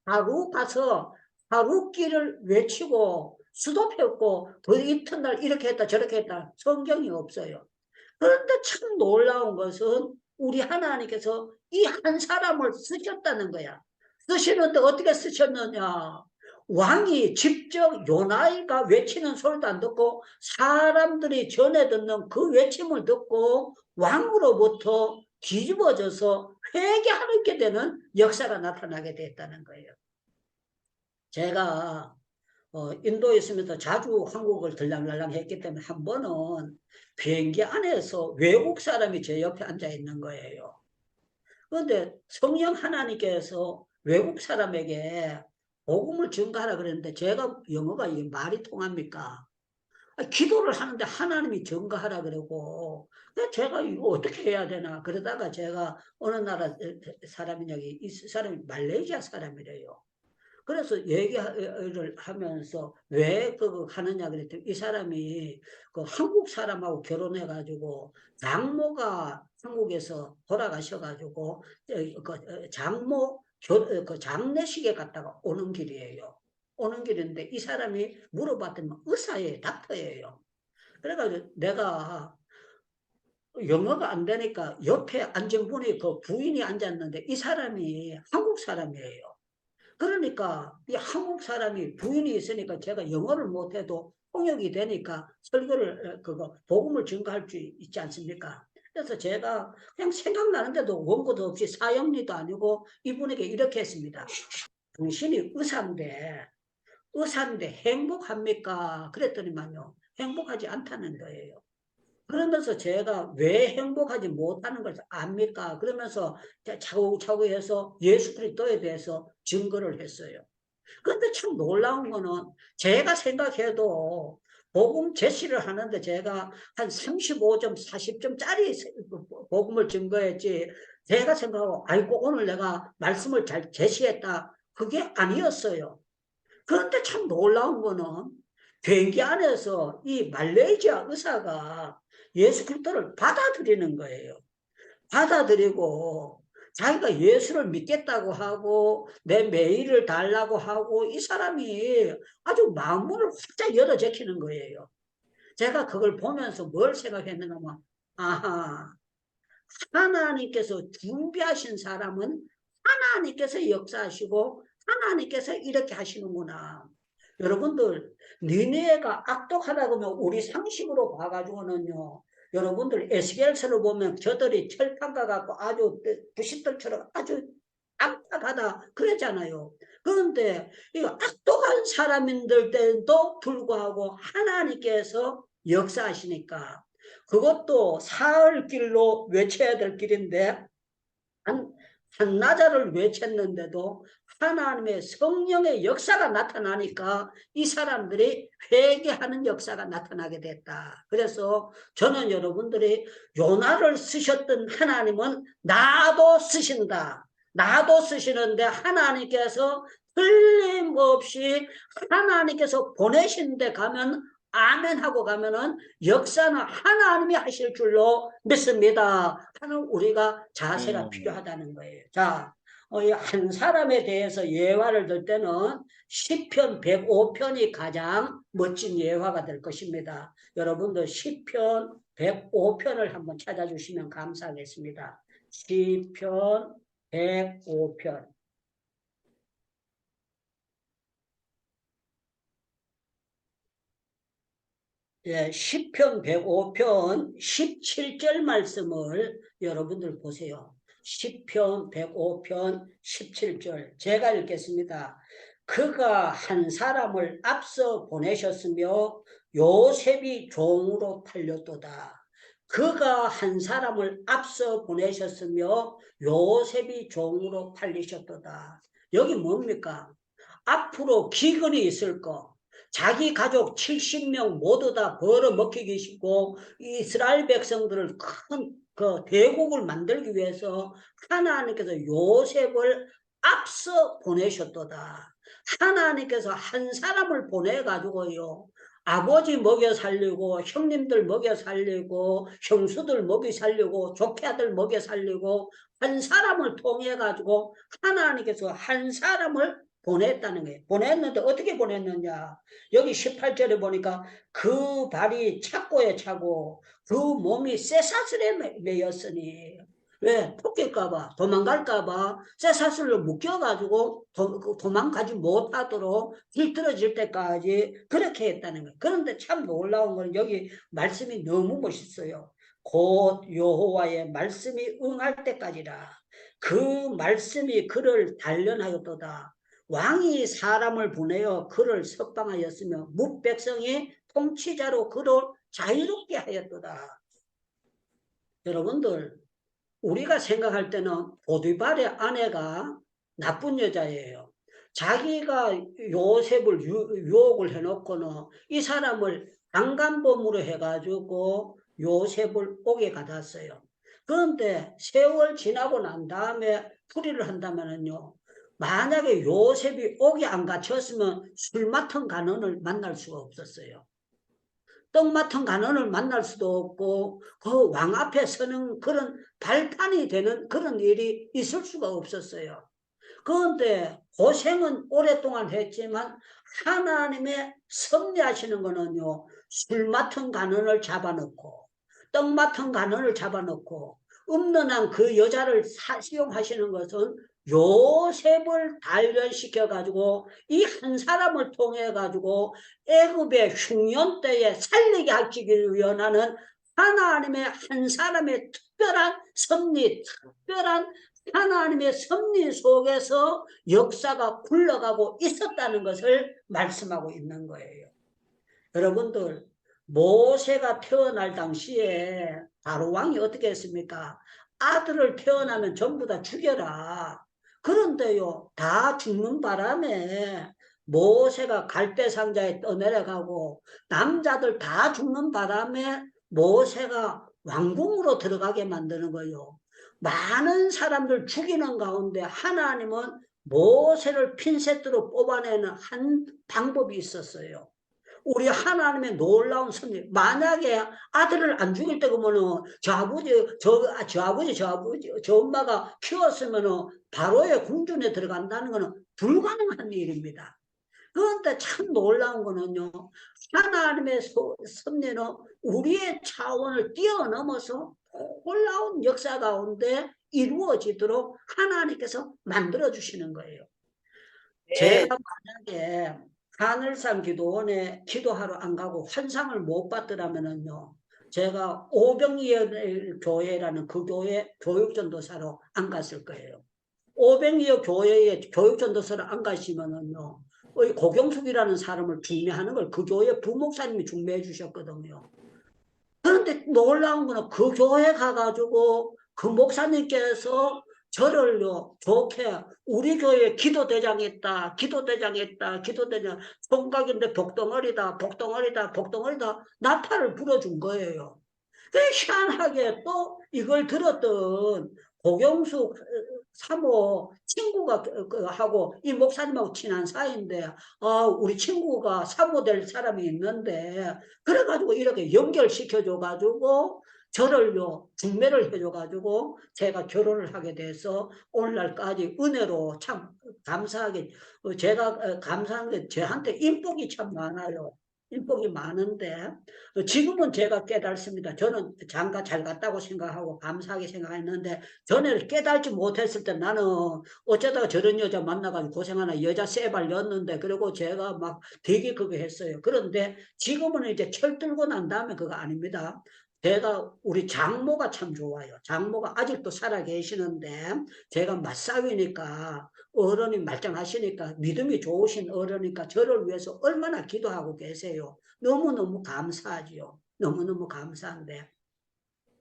[SPEAKER 5] 하루 가서 하루 길을 외치고 수도 폈고 그 이튿날 이렇게 했다 저렇게 했다 성경이 없어요. 그런데 참 놀라운 것은 우리 하나님께서 이 한 사람을 쓰셨다는 거야. 쓰시는데 어떻게 쓰셨느냐. 왕이 직접 요나이가 외치는 소리도 안 듣고 사람들이 전해 듣는 그 외침을 듣고 왕으로부터 뒤집어져서 회개하게 되는 역사가 나타나게 됐다는 거예요. 제가 인도에 있으면서 자주 한국을 들락날락 했기 때문에 한 번은 비행기 안에서 외국 사람이 제 옆에 앉아 있는 거예요. 그런데 성령 하나님께서 외국 사람에게 복음을 전가하라 그랬는데 제가 영어가 이게 말이 통합니까? 기도를 하는데 하나님이 전가하라 그러고 제가 이거 어떻게 해야 되나 그러다가 제가 어느 나라 사람이냐 이 사람이 말레이시아 사람이래요. 그래서 얘기를 하면서 왜 그거 하느냐 그랬더니 이 사람이 그 한국 사람하고 결혼해가지고 장모가 한국에서 돌아가셔가지고 그 장모 그 장례식에 갔다가 오는 길이에요. 오는 길인데 이 사람이 물어봤더니 의사예요, 닥터예요. 그래가지고 내가 영어가 안 되니까 옆에 앉은 분이 그 부인이 앉았는데 이 사람이 한국 사람이에요. 그러니까 이 한국 사람이 부인이 있으니까 제가 영어를 못해도 통역이 되니까 설교를 그거 복음을 전가할 수 있지 않습니까? 그래서 제가 그냥 생각나는데도 원고도 없이 사형리도 아니고 이분에게 이렇게 했습니다. 당신이 의사인데 행복합니까? 그랬더니만요. 행복하지 않다는 거예요. 그러면서 제가 왜 행복하지 못하는 걸 압니까? 그러면서 차곡차곡 해서 예수 그리스도에 대해서 증거를 했어요. 그런데 참 놀라운 거는 제가 생각해도 복음 제시를 하는데 제가 한 35점, 40점짜리 복음을 증거했지 제가 생각하고 아이고 오늘 내가 말씀을 잘 제시했다. 그게 아니었어요. 그런데 참 놀라운 거는 비행기 안에서 이 말레이시아 의사가 예수 그리스도를 받아들이는 거예요. 받아들이고 자기가 예수를 믿겠다고 하고 내 메일을 달라고 하고 이 사람이 아주 마음문을 활짝 열어 제키는 거예요. 제가 그걸 보면서 뭘 생각했는가 하면 아하 하나님께서 준비하신 사람은 하나님께서 역사하시고 하나님께서 이렇게 하시는구나. 여러분들 니네가 악독하다 그러면 우리 상식으로 봐가지고는요. 여러분들 에스겔서를 보면 저들이 철판과 같고 아주 부싯돌처럼 아주 악독하다 그러잖아요. 그런데 이 악독한 사람인들도 불구하고 하나님께서 역사하시니까 그것도 사흘 길로 외쳐야 될 길인데 한나절을 외쳤는데도 하나님의 성령의 역사가 나타나니까 이 사람들이 회개하는 역사가 나타나게 됐다. 그래서 저는 여러분들이 요나를 쓰셨던 하나님은 나도 쓰신다. 나도 쓰시는데 하나님께서 틀림없이 하나님께서 보내신 데 가면 아멘 하고 가면은 역사는 하나님이 하실 줄로 믿습니다 하는 우리가 자세가 필요하다는 거예요. 자, 한 사람에 대해서 예화를 들 때는 시편 105편이 가장 멋진 예화가 될 것입니다. 여러분들 시편 105편을 한번 찾아주시면 감사하겠습니다. 시편 105편. 예, 시편 105편 17절 말씀을 여러분들 보세요. 시편 105편 17절 제가 읽겠습니다. 그가 한 사람을 앞서 보내셨으며 요셉이 종으로 팔렸도다. 그가 한 사람을 앞서 보내셨으며 요셉이 종으로 팔리셨도다. 여기 뭡니까? 앞으로 기근이 있을 거. 자기 가족 70명 모두 다 벌어먹히기 쉽고 이스라엘 백성들을 큰 그 대국을 만들기 위해서 하나님께서 요셉을 앞서 보내셨도다. 하나님께서 한 사람을 보내가지고요. 아버지 먹여 살리고 형님들 먹여 살리고 형수들 먹여 살리고 조카들 먹여 살리고 한 사람을 통해 가지고 하나님께서 한 사람을 보냈다는 거예요. 보냈는데 어떻게 보냈느냐. 여기 18절에 보니까 그 발이 착고에 차고 그 몸이 쇠사슬에 매였으니 왜? 토끼일까봐 도망갈까봐 쇠사슬로 묶여가지고 도망가지 못하도록 길들어질 때까지 그렇게 했다는 거예요. 그런데 참 놀라운 건 여기 말씀이 너무 멋있어요. 곧 여호와의 말씀이 응할 때까지라. 그 말씀이 그를 단련하였도다. 왕이 사람을 보내어 그를 석방하였으며 뭇백성이 통치자로 그를 자유롭게 하였도다. 여러분들, 우리가 생각할 때는 보디발의 아내가 나쁜 여자예요. 자기가 요셉을 유혹을 해놓고는 이 사람을 강간범으로 해가지고 요셉을 옥에 가뒀어요. 그런데 세월 지나고 난 다음에 풀이를 한다면요, 만약에 요셉이 옥에 안 갇혔으면 술 맡은 간원을 만날 수가 없었어요. 떡 맡은 간원을 만날 수도 없고 그 왕 앞에 서는 그런 발판이 되는 그런 일이 있을 수가 없었어요. 그런데 고생은 오랫동안 했지만 하나님의 섭리하시는 거는요, 술 맡은 간원을 잡아놓고 떡 맡은 간원을 잡아놓고 없는 한 그 여자를 사용하시는 것은 요셉을 단련시켜 가지고 이 한 사람을 통해 가지고 애굽의 흉년 때에 살리게 하기를 위하는 하나님의 한 사람의 특별한 섭리, 특별한 하나님의 섭리 속에서 역사가 굴러가고 있었다는 것을 말씀하고 있는 거예요. 여러분들, 모세가 태어날 당시에 바로 왕이 어떻게 했습니까? 아들을 태어나면 전부 다 죽여라. 그런데요, 다 죽는 바람에 모세가 갈대상자에 떠내려가고 남자들 다 죽는 바람에 모세가 왕궁으로 들어가게 만드는 거예요. 많은 사람들 죽이는 가운데 하나님은 모세를 핀셋으로 뽑아내는 한 방법이 있었어요. 우리 하나님의 놀라운 섭리. 만약에 아들을 안 죽일 때 그러면은 저 엄마가 키웠으면은 바로의 궁전에 들어간다는 거는 불가능한 일입니다. 그런데 참 놀라운 거는요, 하나님의 섭리는 우리의 차원을 뛰어넘어서 놀라운 역사 가운데 이루어지도록 하나님께서 만들어 주시는 거예요. 제가 만약에 하늘산 기도원에 기도하러 안 가고 환상을 못 받더라면요, 제가 오병이어 교회라는 그 교회 교육전도사로 안 갔을 거예요. 오병이어 교회에 교육전도사로 안 가시면은요, 고경숙이라는 사람을 중매하는 걸 그 교회 부목사님이 중매해 주셨거든요. 그런데 놀라운 거는 그 교회 가가지고 그 목사님께서 저를요, 좋게 우리 교회 기도대장 있다, 기도대장 있다, 기도대장 총각인데 복덩어리다, 복덩어리다, 복덩어리다 나팔을 불어준 거예요. 희한하게 또 이걸 들었던 고경숙 사모 친구가 하고 이 목사님하고 친한 사이인데, 우리 친구가 사모 될 사람이 있는데, 그래가지고 이렇게 연결시켜줘가지고 저를요 중매를 해줘가지고 제가 결혼을 하게 돼서 오늘날까지 은혜로 참 감사하게, 제가 감사한 게 저한테 인복이 참 많아요. 인복이 많은데 지금은 제가 깨닫습니다. 저는 장가 잘 갔다고 생각하고 감사하게 생각했는데, 전에 깨닫지 못했을 때 나는 어쩌다가 저런 여자 만나가지고 고생하나 여자 쇠발렸는데, 그리고 제가 막 되게 그거 했어요. 그런데 지금은 이제 철 들고 난 다음에 그거 아닙니다. 제가 우리 장모가 참 좋아요. 장모가 아직도 살아 계시는데 제가 맞사위니까 어른이 말짱하시니까 믿음이 좋으신 어른이니까 저를 위해서 얼마나 기도하고 계세요. 너무너무 감사하지요. 너무너무 감사한데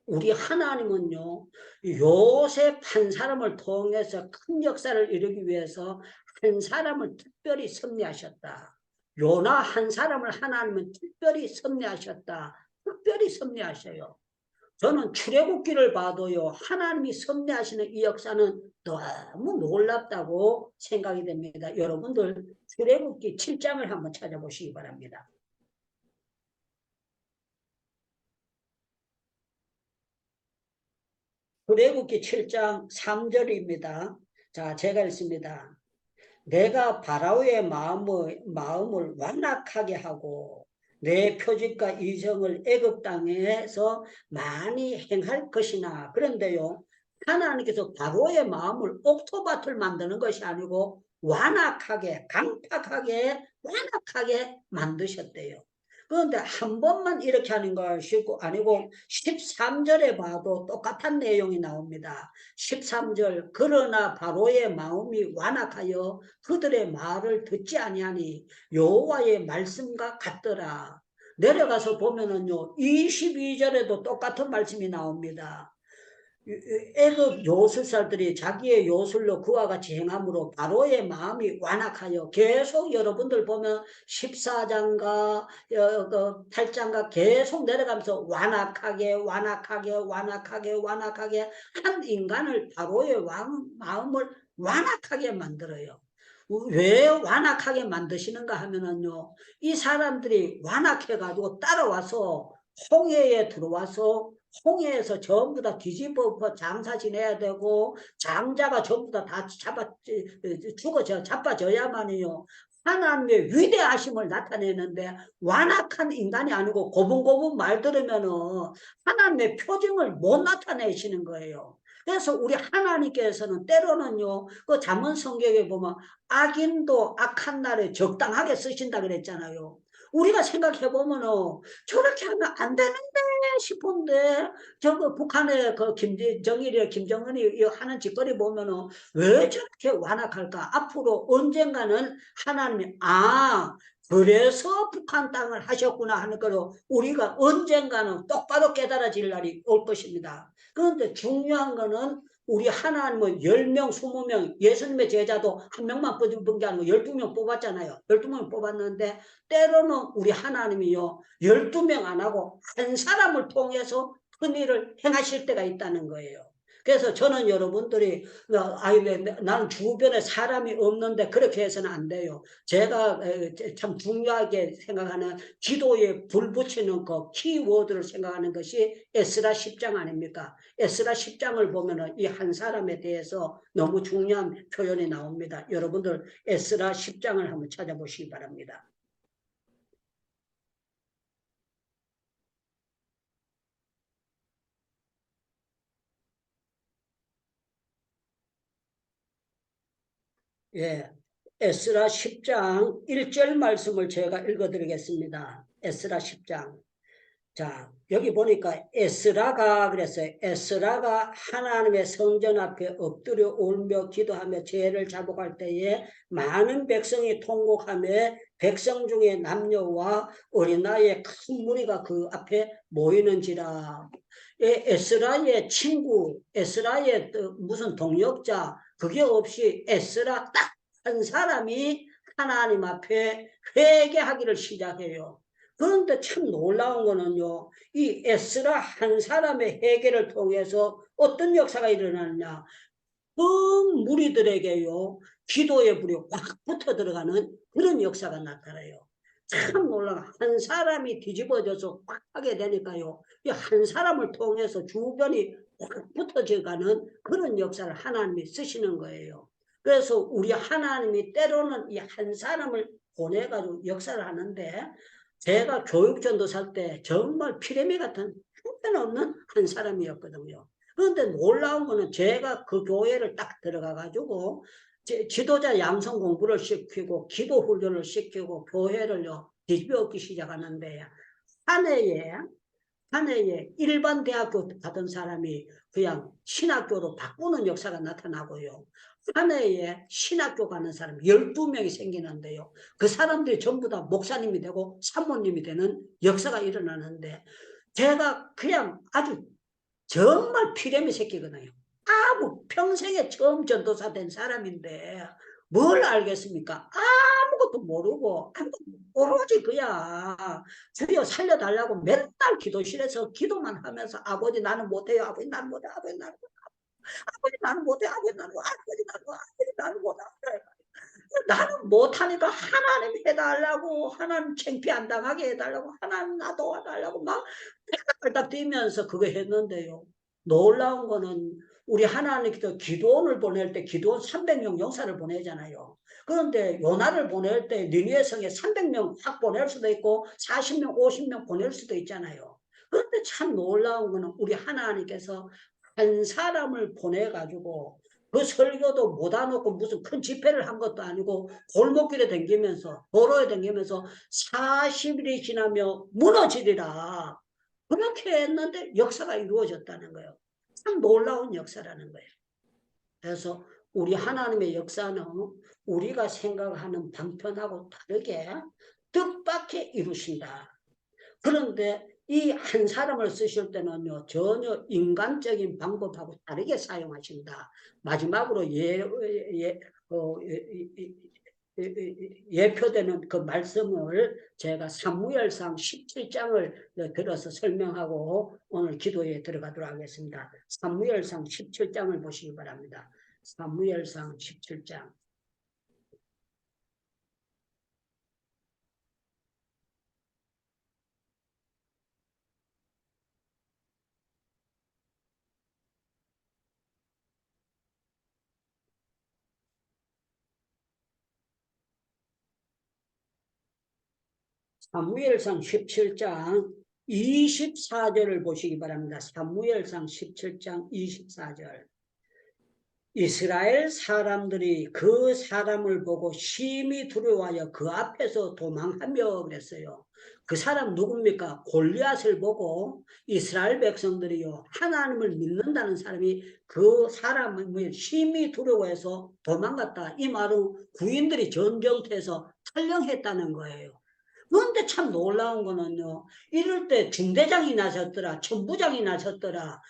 [SPEAKER 5] 우리 하나님은요, 요셉 한 사람을 통해서 큰 역사를 이루기 위해서 한 사람을 특별히 섭리하셨다. 요나 한 사람을 하나님은 특별히 섭리하셨다. 특별히 섭리하셔요. 저는 출애굽기를 봐도요, 하나님이 섭리하시는 이 역사는 너무 놀랍다고 생각이 됩니다. 여러분들 출애굽기 7장을 한번 찾아보시기 바랍니다. 출애굽기 7장 3절입니다. 자, 제가 읽습니다. 내가 바라오의 마음을 완악하게 하고 내 표적과 이정을 애굽 땅에서 많이 행할 것이나. 그런데요, 하나님께서 바로의 마음을 옥토밭을 만드는 것이 아니고 완악하게, 강팍하게, 완악하게 만드셨대요. 그런데 한 번만 이렇게 하는 것이 아니고 13절에 봐도 똑같은 내용이 나옵니다. 13절 그러나 바로의 마음이 완악하여 그들의 말을 듣지 아니하니 여호와의 말씀과 같더라. 내려가서 보면은요 22절에도 똑같은 말씀이 나옵니다. 애굽 요술사들이 자기의 요술로 그와 같이 행함으로 바로의 마음이 완악하여 계속 여러분들 보면 14장과 8장과 계속 내려가면서 완악하게 한 인간을 바로의 마음을 완악하게 만들어요. 왜 완악하게 만드시는가 하면은요 이 사람들이 완악해가지고 따라와서 홍해에 들어와서 홍해에서 전부 다 뒤집어 장사 지내야 되고 장자가 전부 다 자빠져야만이요 하나님의 위대하심을 나타내는데 완악한 인간이 아니고 고분고분 말 들으면은 하나님의 표징을 못 나타내시는 거예요. 그래서 우리 하나님께서는 때로는요 그 잠언 성경에 보면 악인도 악한 날에 적당하게 쓰신다 그랬잖아요. 우리가 생각해보면은 저렇게 하면 안 되는데 싶은데 저거 북한의 그 김정은이 하는 짓거리 보면은 왜 저렇게 완악할까? 앞으로 언젠가는 하나님이 그래서 북한 땅을 하셨구나 하는 거로 우리가 언젠가는 똑바로 깨달아질 날이 올 것입니다. 그런데 중요한 거는 우리 하나님은 10명, 20명, 예수님의 제자도 한 명만 뽑은 게 아니고 12명 뽑았잖아요. 12명 뽑았는데 때로는 우리 하나님이요 12명 안 하고 한 사람을 통해서 큰 일을 행하실 때가 있다는 거예요. 그래서 저는 여러분들이 나는 주변에 사람이 없는데 그렇게 해서는 안 돼요. 제가 참 중요하게 생각하는 기도에 불 붙이는 그 키워드를 생각하는 것이 에스라 10장 아닙니까? 에스라 10장을 보면은 이 한 사람에 대해서 너무 중요한 표현이 나옵니다. 여러분들 에스라 10장을 한번 찾아보시기 바랍니다. 예, 에스라 10장 1절 말씀을 제가 읽어드리겠습니다. 에스라 10장. 자, 여기 보니까 에스라가 그랬어요. 에스라가 하나님의 성전 앞에 엎드려 울며 기도하며 죄를 자복할 때에 많은 백성이 통곡하며 백성 중에 남녀와 어린아이의 큰 무리가 그 앞에 모이는지라. 에스라의 친구, 에스라의 무슨 동역자 그게 없이 에스라 딱 한 사람이 하나님 앞에 회개하기를 시작해요. 그런데 참 놀라운 거는요. 이 에스라 한 사람의 회개를 통해서 어떤 역사가 일어나느냐. 그 무리들에게요. 기도의 불이 확 붙어 들어가는 그런 역사가 나타나요. 참 놀라워. 한 사람이 뒤집어져서 확 하게 되니까요. 이 한 사람을 통해서 주변이 확 붙어져가는 그런 역사를 하나님이 쓰시는 거예요. 그래서 우리 하나님이 때로는 이 한 사람을 보내가지고 역사를 하는데 제가 교육전도사 때 정말 피레미 같은 형편없는 한 사람이었거든요. 그런데 놀라운 거는 제가 그 교회를 딱 들어가가지고 지도자 양성 공부를 시키고 기도 훈련을 시키고 교회를요 뒤집어엎기 시작하는데 한 해에 일반 대학교 가던 사람이 그냥 신학교로 바꾸는 역사가 나타나고요. 한 해에 신학교 가는 사람 12명이 생기는데요. 그 사람들이 전부 다 목사님이 되고 사모님이 되는 역사가 일어나는데 제가 그냥 아주 정말 피레미 새끼거든요. 평생에 처음 전도사 된 사람인데 뭘 알겠습니까? 아무것도 모르고 오로지 그야 주여 살려달라고 맨날 기도실에서 기도만 하면서 아버지 나는 못해요. 아버지 나는 못해요. 아버지 나는 못해요. 아버지 나는 못해요. 아버지 나는 못해요. 아버지 나는 못해요. 나는 못하니까 하나님 해달라고 하나님 창피 안 당하게 해달라고 하나님 나 도와달라고 막 발딱 뛰면서 그거 했는데요. 놀라운 거는 우리 하나님께서 기도원을 보낼 때 기도원 300명 용사를 보내잖아요. 그런데 요나를 보낼 때 니느웨 성에 300명 확 보낼 수도 있고 40명 50명 보낼 수도 있잖아요. 그런데 참 놀라운 거는 우리 하나님께서 한 사람을 보내가지고 그 설교도 못 안놓고 무슨 큰 집회를 한 것도 아니고 골목길에 댕기면서 도로에 댕기면서 40일이 지나며 무너지리라. 그렇게 했는데 역사가 이루어졌다는 거예요. 참 놀라운 역사라는 거예요. 그래서 우리 하나님의 역사는 우리가 생각하는 방편하고 다르게 뜻밖의 이루신다. 그런데 이 한 사람을 쓰실 때는요, 전혀 인간적인 방법하고 다르게 사용하신다. 마지막으로 예표되는 그 말씀을 제가 사무엘상 17장을 들어서 설명하고 오늘 기도에 들어가도록 하겠습니다. 사무엘상 17장을 보시기 바랍니다. 사무엘상 17장. 사무엘상 17장 24절을 보시기 바랍니다. 사무엘상 17장 24절. 이스라엘 사람들이 그 사람을 보고 심히 두려워하여 그 앞에서 도망하며 그랬어요. 그 사람 누굽니까? 골리앗을 보고 이스라엘 백성들이요, 하나님을 믿는다는 사람이 그 사람을 심히 두려워해서 도망갔다. 이 말은 구인들이 전쟁터에서 탈영했다는 거예요. 그런데 참 놀라운 거는요, 이럴 때 중대장이 나섰더라, 천부장이 나섰더라,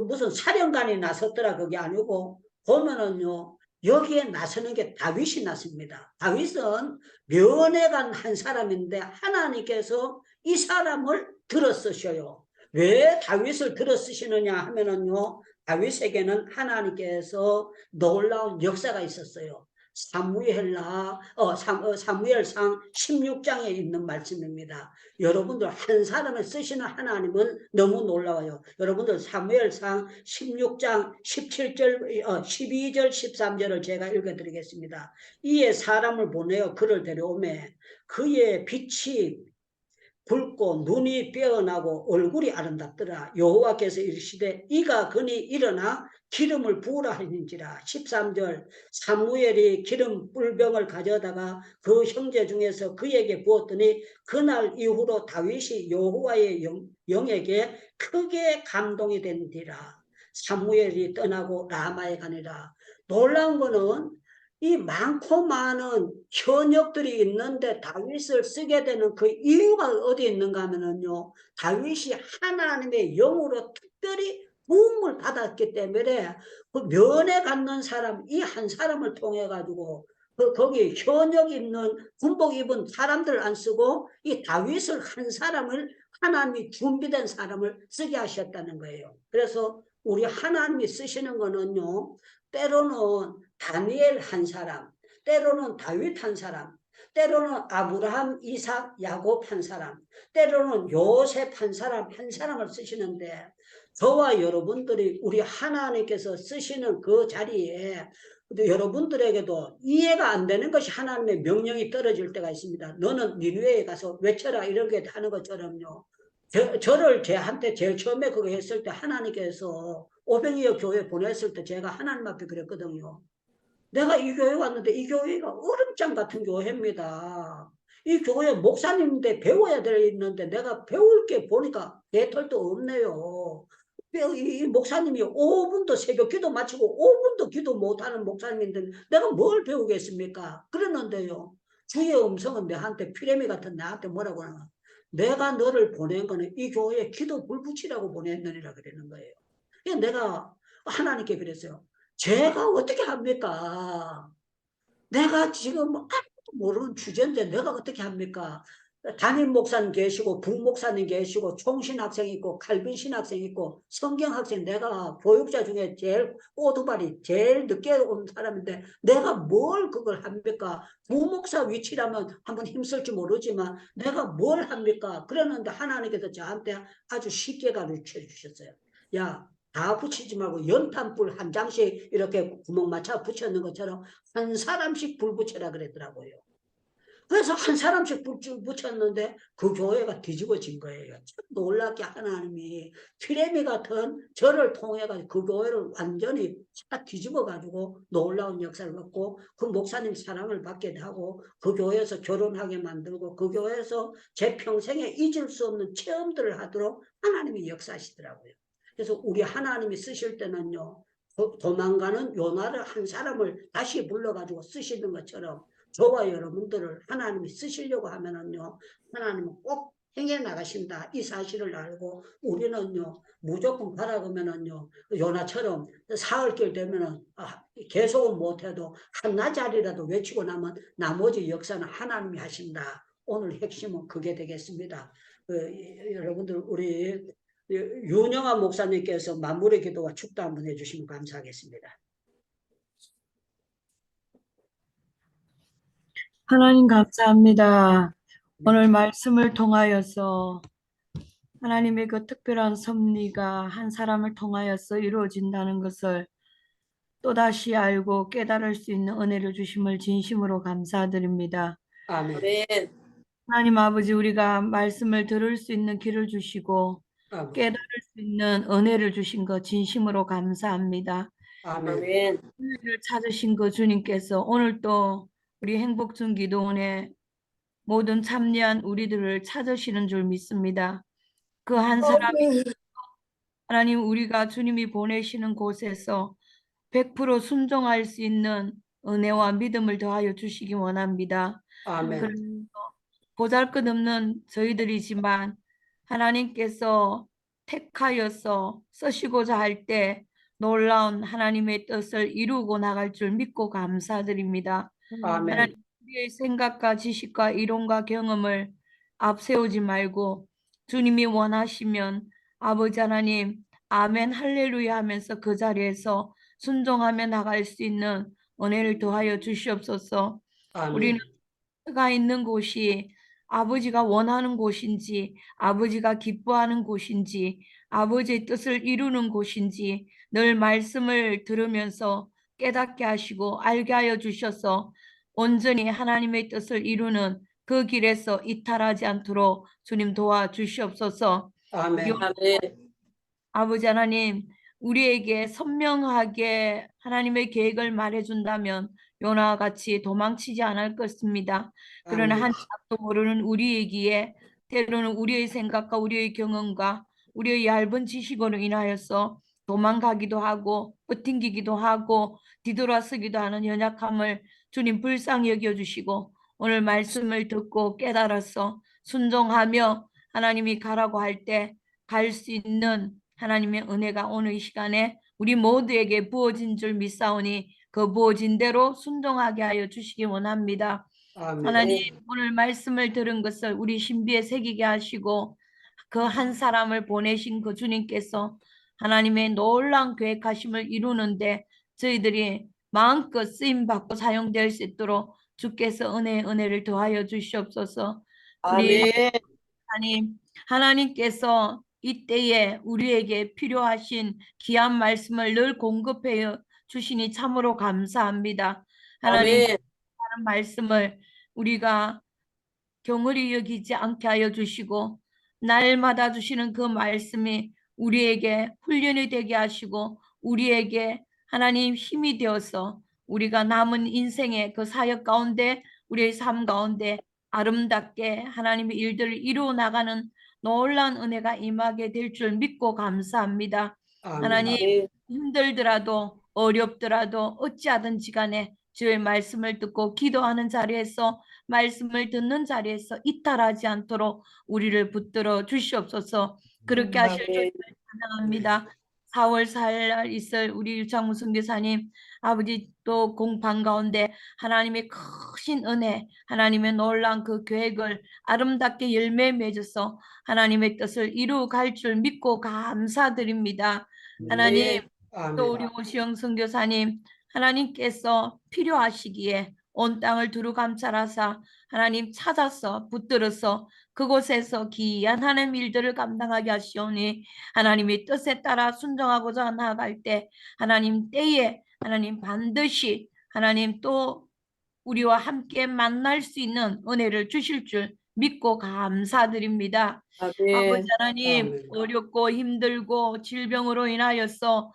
[SPEAKER 5] 무슨 사령관이 나섰더라, 그게 아니고, 보면은요, 여기에 나서는 게 다윗이 나섭니다. 다윗은 면회간 한 사람인데, 하나님께서 이 사람을 들어 쓰셔요. 왜 다윗을 들어 쓰시느냐 하면은요, 다윗에게는 하나님께서 놀라운 역사가 있었어요. 사무엘상 16장에 있는 말씀입니다. 여러분들 한 사람을 쓰시는 하나님은 너무 놀라워요. 여러분들 사무엘상 16장 17절, 12절, 13절을 제가 읽어드리겠습니다. 이에 사람을 보내어 그를 데려오매 그의 빛이 붉고 눈이 빼어나고 얼굴이 아름답더라. 여호와께서 이르시되 이가 그니 일어나 기름을 부으라 하니지라. 13절. 사무엘이 기름 뿔병을 가져다가 그 형제 중에서 그에게 부었더니 그날 이후로 다윗이 여호와의 영에게 크게 감동이 된디라. 사무엘이 떠나고 라마에 가니라. 놀라운 거는 이 많고 많은 현역들이 있는데 다윗을 쓰게 되는 그 이유가 어디 있는가 하면요, 다윗이 하나님의 영으로 특별히 부음을 받았기 때문에 그 면회 갖는 사람, 이 한 사람을 통해 가지고 거기 현역 있는 군복 입은 사람들 안 쓰고 이 다윗을 한 사람을, 하나님이 준비된 사람을 쓰게 하셨다는 거예요. 그래서 우리 하나님이 쓰시는 거는요, 때로는 다니엘 한 사람, 때로는 다윗 한 사람, 때로는 아브라함, 이삭, 야곱 한 사람, 때로는 요셉 한 사람을 쓰시는데, 저와 여러분들이 우리 하나님께서 쓰시는 그 자리에 여러분들에게도 이해가 안 되는 것이 하나님의 명령이 떨어질 때가 있습니다. 너는 니느웨에 가서 외쳐라, 이렇게 하는 것처럼요. 저를 제한테 제일 처음에 그거 했을 때 하나님께서 오병이어 교회 보냈을 때 제가 하나님 앞에 그랬거든요. 내가 이 교회 왔는데 이 교회가 얼음장 같은 교회입니다. 이 교회 목사님인데 배워야 될 있는데 내가 배울 게 보니까 개털도 없네요. 이 목사님이 5분도 새벽 기도 마치고 5분도 기도 못하는 목사님인데 내가 뭘 배우겠습니까? 그러는데요, 주의 음성은 내한테 피레미 같은 나한테 뭐라고 하나? 내가 너를 보낸 거는 이 교회에 기도 불붙이라고 보냈느니라 그러는 거예요. 그래서 내가 하나님께 그랬어요. 제가 어떻게 합니까? 내가 지금 아무도 모르는 주제인데 내가 어떻게 합니까? 담임 목사님 계시고 부목사님 계시고 총신학생 있고 칼빈 신학생 있고 성경학생, 내가 교육자 중에 제일 오두발이 제일 늦게 온 사람인데 내가 뭘 그걸 합니까? 부목사 위치라면 한번 힘쓸지 모르지만 내가 뭘 합니까? 그러는데 하나님께서 저한테 아주 쉽게 가르쳐 주셨어요. 야, 다 붙이지 말고 연탄불 한 장씩 이렇게 구멍 맞춰 붙였는 것처럼 한 사람씩 불 붙여라 그랬더라고요. 그래서 한 사람씩 붙였는데 그 교회가 뒤집어진 거예요. 참 놀랍게 하나님이 피레미 같은 저를 통해가지고 그 교회를 완전히 다 뒤집어가지고 놀라운 역사를 갖고 그 목사님 사랑을 받게 하고 그 교회에서 결혼하게 만들고 그 교회에서 제 평생에 잊을 수 없는 체험들을 하도록 하나님이 역사하시더라고요. 그래서 우리 하나님이 쓰실 때는요, 도망가는 요나를 한 사람을 다시 불러가지고 쓰시는 것처럼 저와 여러분들을 하나님이 쓰시려고 하면은요, 하나님은 꼭 행해 나가신다. 이 사실을 알고 우리는요, 무조건 바라보면은요, 요나처럼 사흘길 되면은 계속은 못해도 한나절이라도 외치고 나면 나머지 역사는 하나님이 하신다. 오늘 핵심은 그게 되겠습니다. 여러분들 우리 윤영아 목사님께서 만물의 기도와 축도 한번 해주시면 감사하겠습니다.
[SPEAKER 6] 하나님 감사합니다. 오늘 말씀을 통하여서 하나님의 그 특별한 섭리가 한 사람을 통하여서 이루어진다는 것을 또다시 알고 깨달을 수 있는 은혜를 주심을 진심으로 감사드립니다.
[SPEAKER 5] 아멘.
[SPEAKER 6] 하나님 아버지, 우리가 말씀을 들을 수 있는 길을 주시고
[SPEAKER 5] 아멘.
[SPEAKER 6] 깨달을 수 있는 은혜를 주신 것 진심으로 감사합니다.
[SPEAKER 5] 아멘.
[SPEAKER 6] 은혜를 찾으신 그 주님께서 오늘 또 우리 행복중 기도원의 모든 참여한 우리들을 찾으시는 줄 믿습니다. 그 한 사람이 하나님, 우리가 주님이 보내시는 곳에서 100% 순종할 수 있는 은혜와 믿음을 더하여 주시기 원합니다.
[SPEAKER 5] 아멘.
[SPEAKER 6] 그래서 보잘것없는 저희들이지만 하나님께서 택하여서 쓰시고자 할 때 놀라운 하나님의 뜻을 이루고 나갈 줄 믿고 감사드립니다.
[SPEAKER 5] 아멘.
[SPEAKER 6] 하나님, 우리의 생각과 지식과 이론과 경험을 앞세우지 말고 주님이 원하시면 아버지 하나님 아멘 할렐루야 하면서 그 자리에서 순종하며 나갈 수 있는 은혜를 더하여 주시옵소서.
[SPEAKER 5] 아멘.
[SPEAKER 6] 우리는 가 있는 곳이 아버지가 원하는 곳인지, 아버지가 기뻐하는 곳인지, 아버지의 뜻을 이루는 곳인지 늘 말씀을 들으면서 깨닫게 하시고 알게 하여 주셔서 온전히 하나님의 뜻을 이루는 그 길에서 이탈하지 않도록 주님 도와주시옵소서.
[SPEAKER 5] 아멘.
[SPEAKER 6] 아버지 하나님, 우리에게 선명하게 하나님의 계획을 말해준다면 요나와 같이 도망치지 않을 것입니다. 그러나
[SPEAKER 5] 아멘.
[SPEAKER 6] 한 짝도 모르는 우리에게 때로는 우리의 생각과 우리의 경험과 우리의 얇은 지식으로 인하여서 도망가기도 하고 버팅기기도 하고 뒤돌아서기도 하는 연약함을 주님 불쌍히 여겨주시고 오늘 말씀을 듣고 깨달아서 순종하며 하나님이 가라고 할 때 갈 수 있는 하나님의 은혜가 오늘 이 시간에 우리 모두에게 부어진 줄 믿사오니 그 부어진 대로 순종하게 하여 주시기 원합니다.
[SPEAKER 5] 아멘.
[SPEAKER 6] 하나님, 오늘 말씀을 들은 것을 우리 신비에 새기게 하시고 그 한 사람을 보내신 그 주님께서 하나님의 놀라운 계획하심을 이루는데 저희들이 마음껏 쓰임받고 사용될 수 있도록 주께서 은혜를 더하여 주시옵소서. 우리 하나님께서 이때에 우리에게 필요하신 귀한 말씀을 늘 공급해 주시니 참으로 감사합니다. 하나님, 하는 말씀을 우리가 경홀히 여기지 않게 하여 주시고 날마다 주시는 그 말씀이 우리에게 훈련이 되게 하시고 우리에게 하나님 힘이 되어서 우리가 남은 인생의 그 사역 가운데 우리의 삶 가운데 아름답게 하나님의 일들을 이루어 나가는 놀라운 은혜가 임하게 될 줄 믿고 감사합니다. 하나님, 힘들더라도 어렵더라도 어찌하든지 간에 주의 말씀을 듣고 기도하는 자리에서 말씀을 듣는 자리에서 이탈하지 않도록 우리를 붙들어 주시옵소서. 그렇게 하실 줄 찬양합니다. 4월 4일 날 있을 우리 유창무 선교사님 아버지 또 공방 가운데 하나님의 크신 은혜, 하나님의 놀라운 그 계획을 아름답게 열매 맺어서 하나님의 뜻을 이루어 갈 줄 믿고 감사드립니다. 하나님, 또 우리 오시영 선교사님 하나님께서 필요하시기에 온 땅을 두루 감찰하사 하나님 찾아서 붙들어서 그곳에서 귀한 하나님 일들을 감당하게 하시오니 하나님의 뜻에 따라 순종하고자 나아갈 때 하나님 때에 하나님 반드시 하나님 또 우리와 함께 만날 수 있는 은혜를 주실 줄 믿고 감사드립니다. 아버지 하나님,
[SPEAKER 5] 아멘.
[SPEAKER 6] 어렵고 힘들고 질병으로 인하여서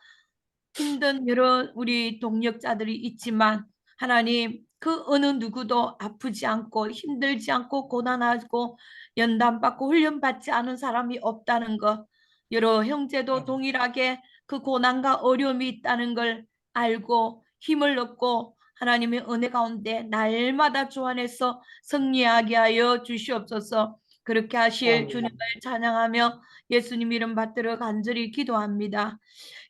[SPEAKER 6] 힘든 여러 우리 동역자들이 있지만 하나님, 그 어느 누구도 아프지 않고 힘들지 않고 고난하고 연단받고 훈련받지 않은 사람이 없다는 것, 여러 형제도 동일하게 그 고난과 어려움이 있다는 걸 알고 힘을 얻고 하나님의 은혜 가운데 날마다 주 안에서 승리하게 하여 주시옵소서. 그렇게 하실
[SPEAKER 5] 아멘.
[SPEAKER 6] 주님을 찬양하며 예수님 이름 받들어 간절히 기도합니다.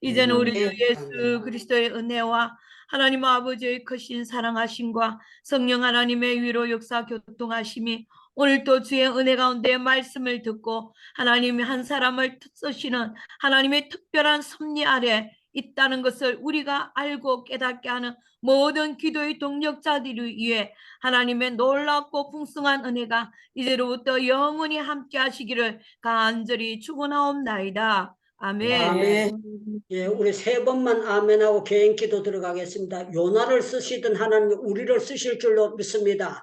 [SPEAKER 6] 이제는 우리 주 예수 그리스도의 은혜와 하나님 아버지의 크신 사랑하심과 성령 하나님의 위로 역사 교통하심이 오늘도 주의 은혜 가운데 말씀을 듣고 하나님이 한 사람을 쓰시는 하나님의 특별한 섭리 아래 있다는 것을 우리가 알고 깨닫게 하는 모든 기도의 동력자들을 위해 하나님의 놀랍고 풍성한 은혜가 이제로부터 영원히 함께 하시기를 간절히 축원하옵나이다. 아멘.
[SPEAKER 5] 아멘. 예, 우리 세 번만 아멘하고 개인기도 들어가겠습니다. 요나를 쓰시던 하나님 우리를 쓰실 줄로 믿습니다.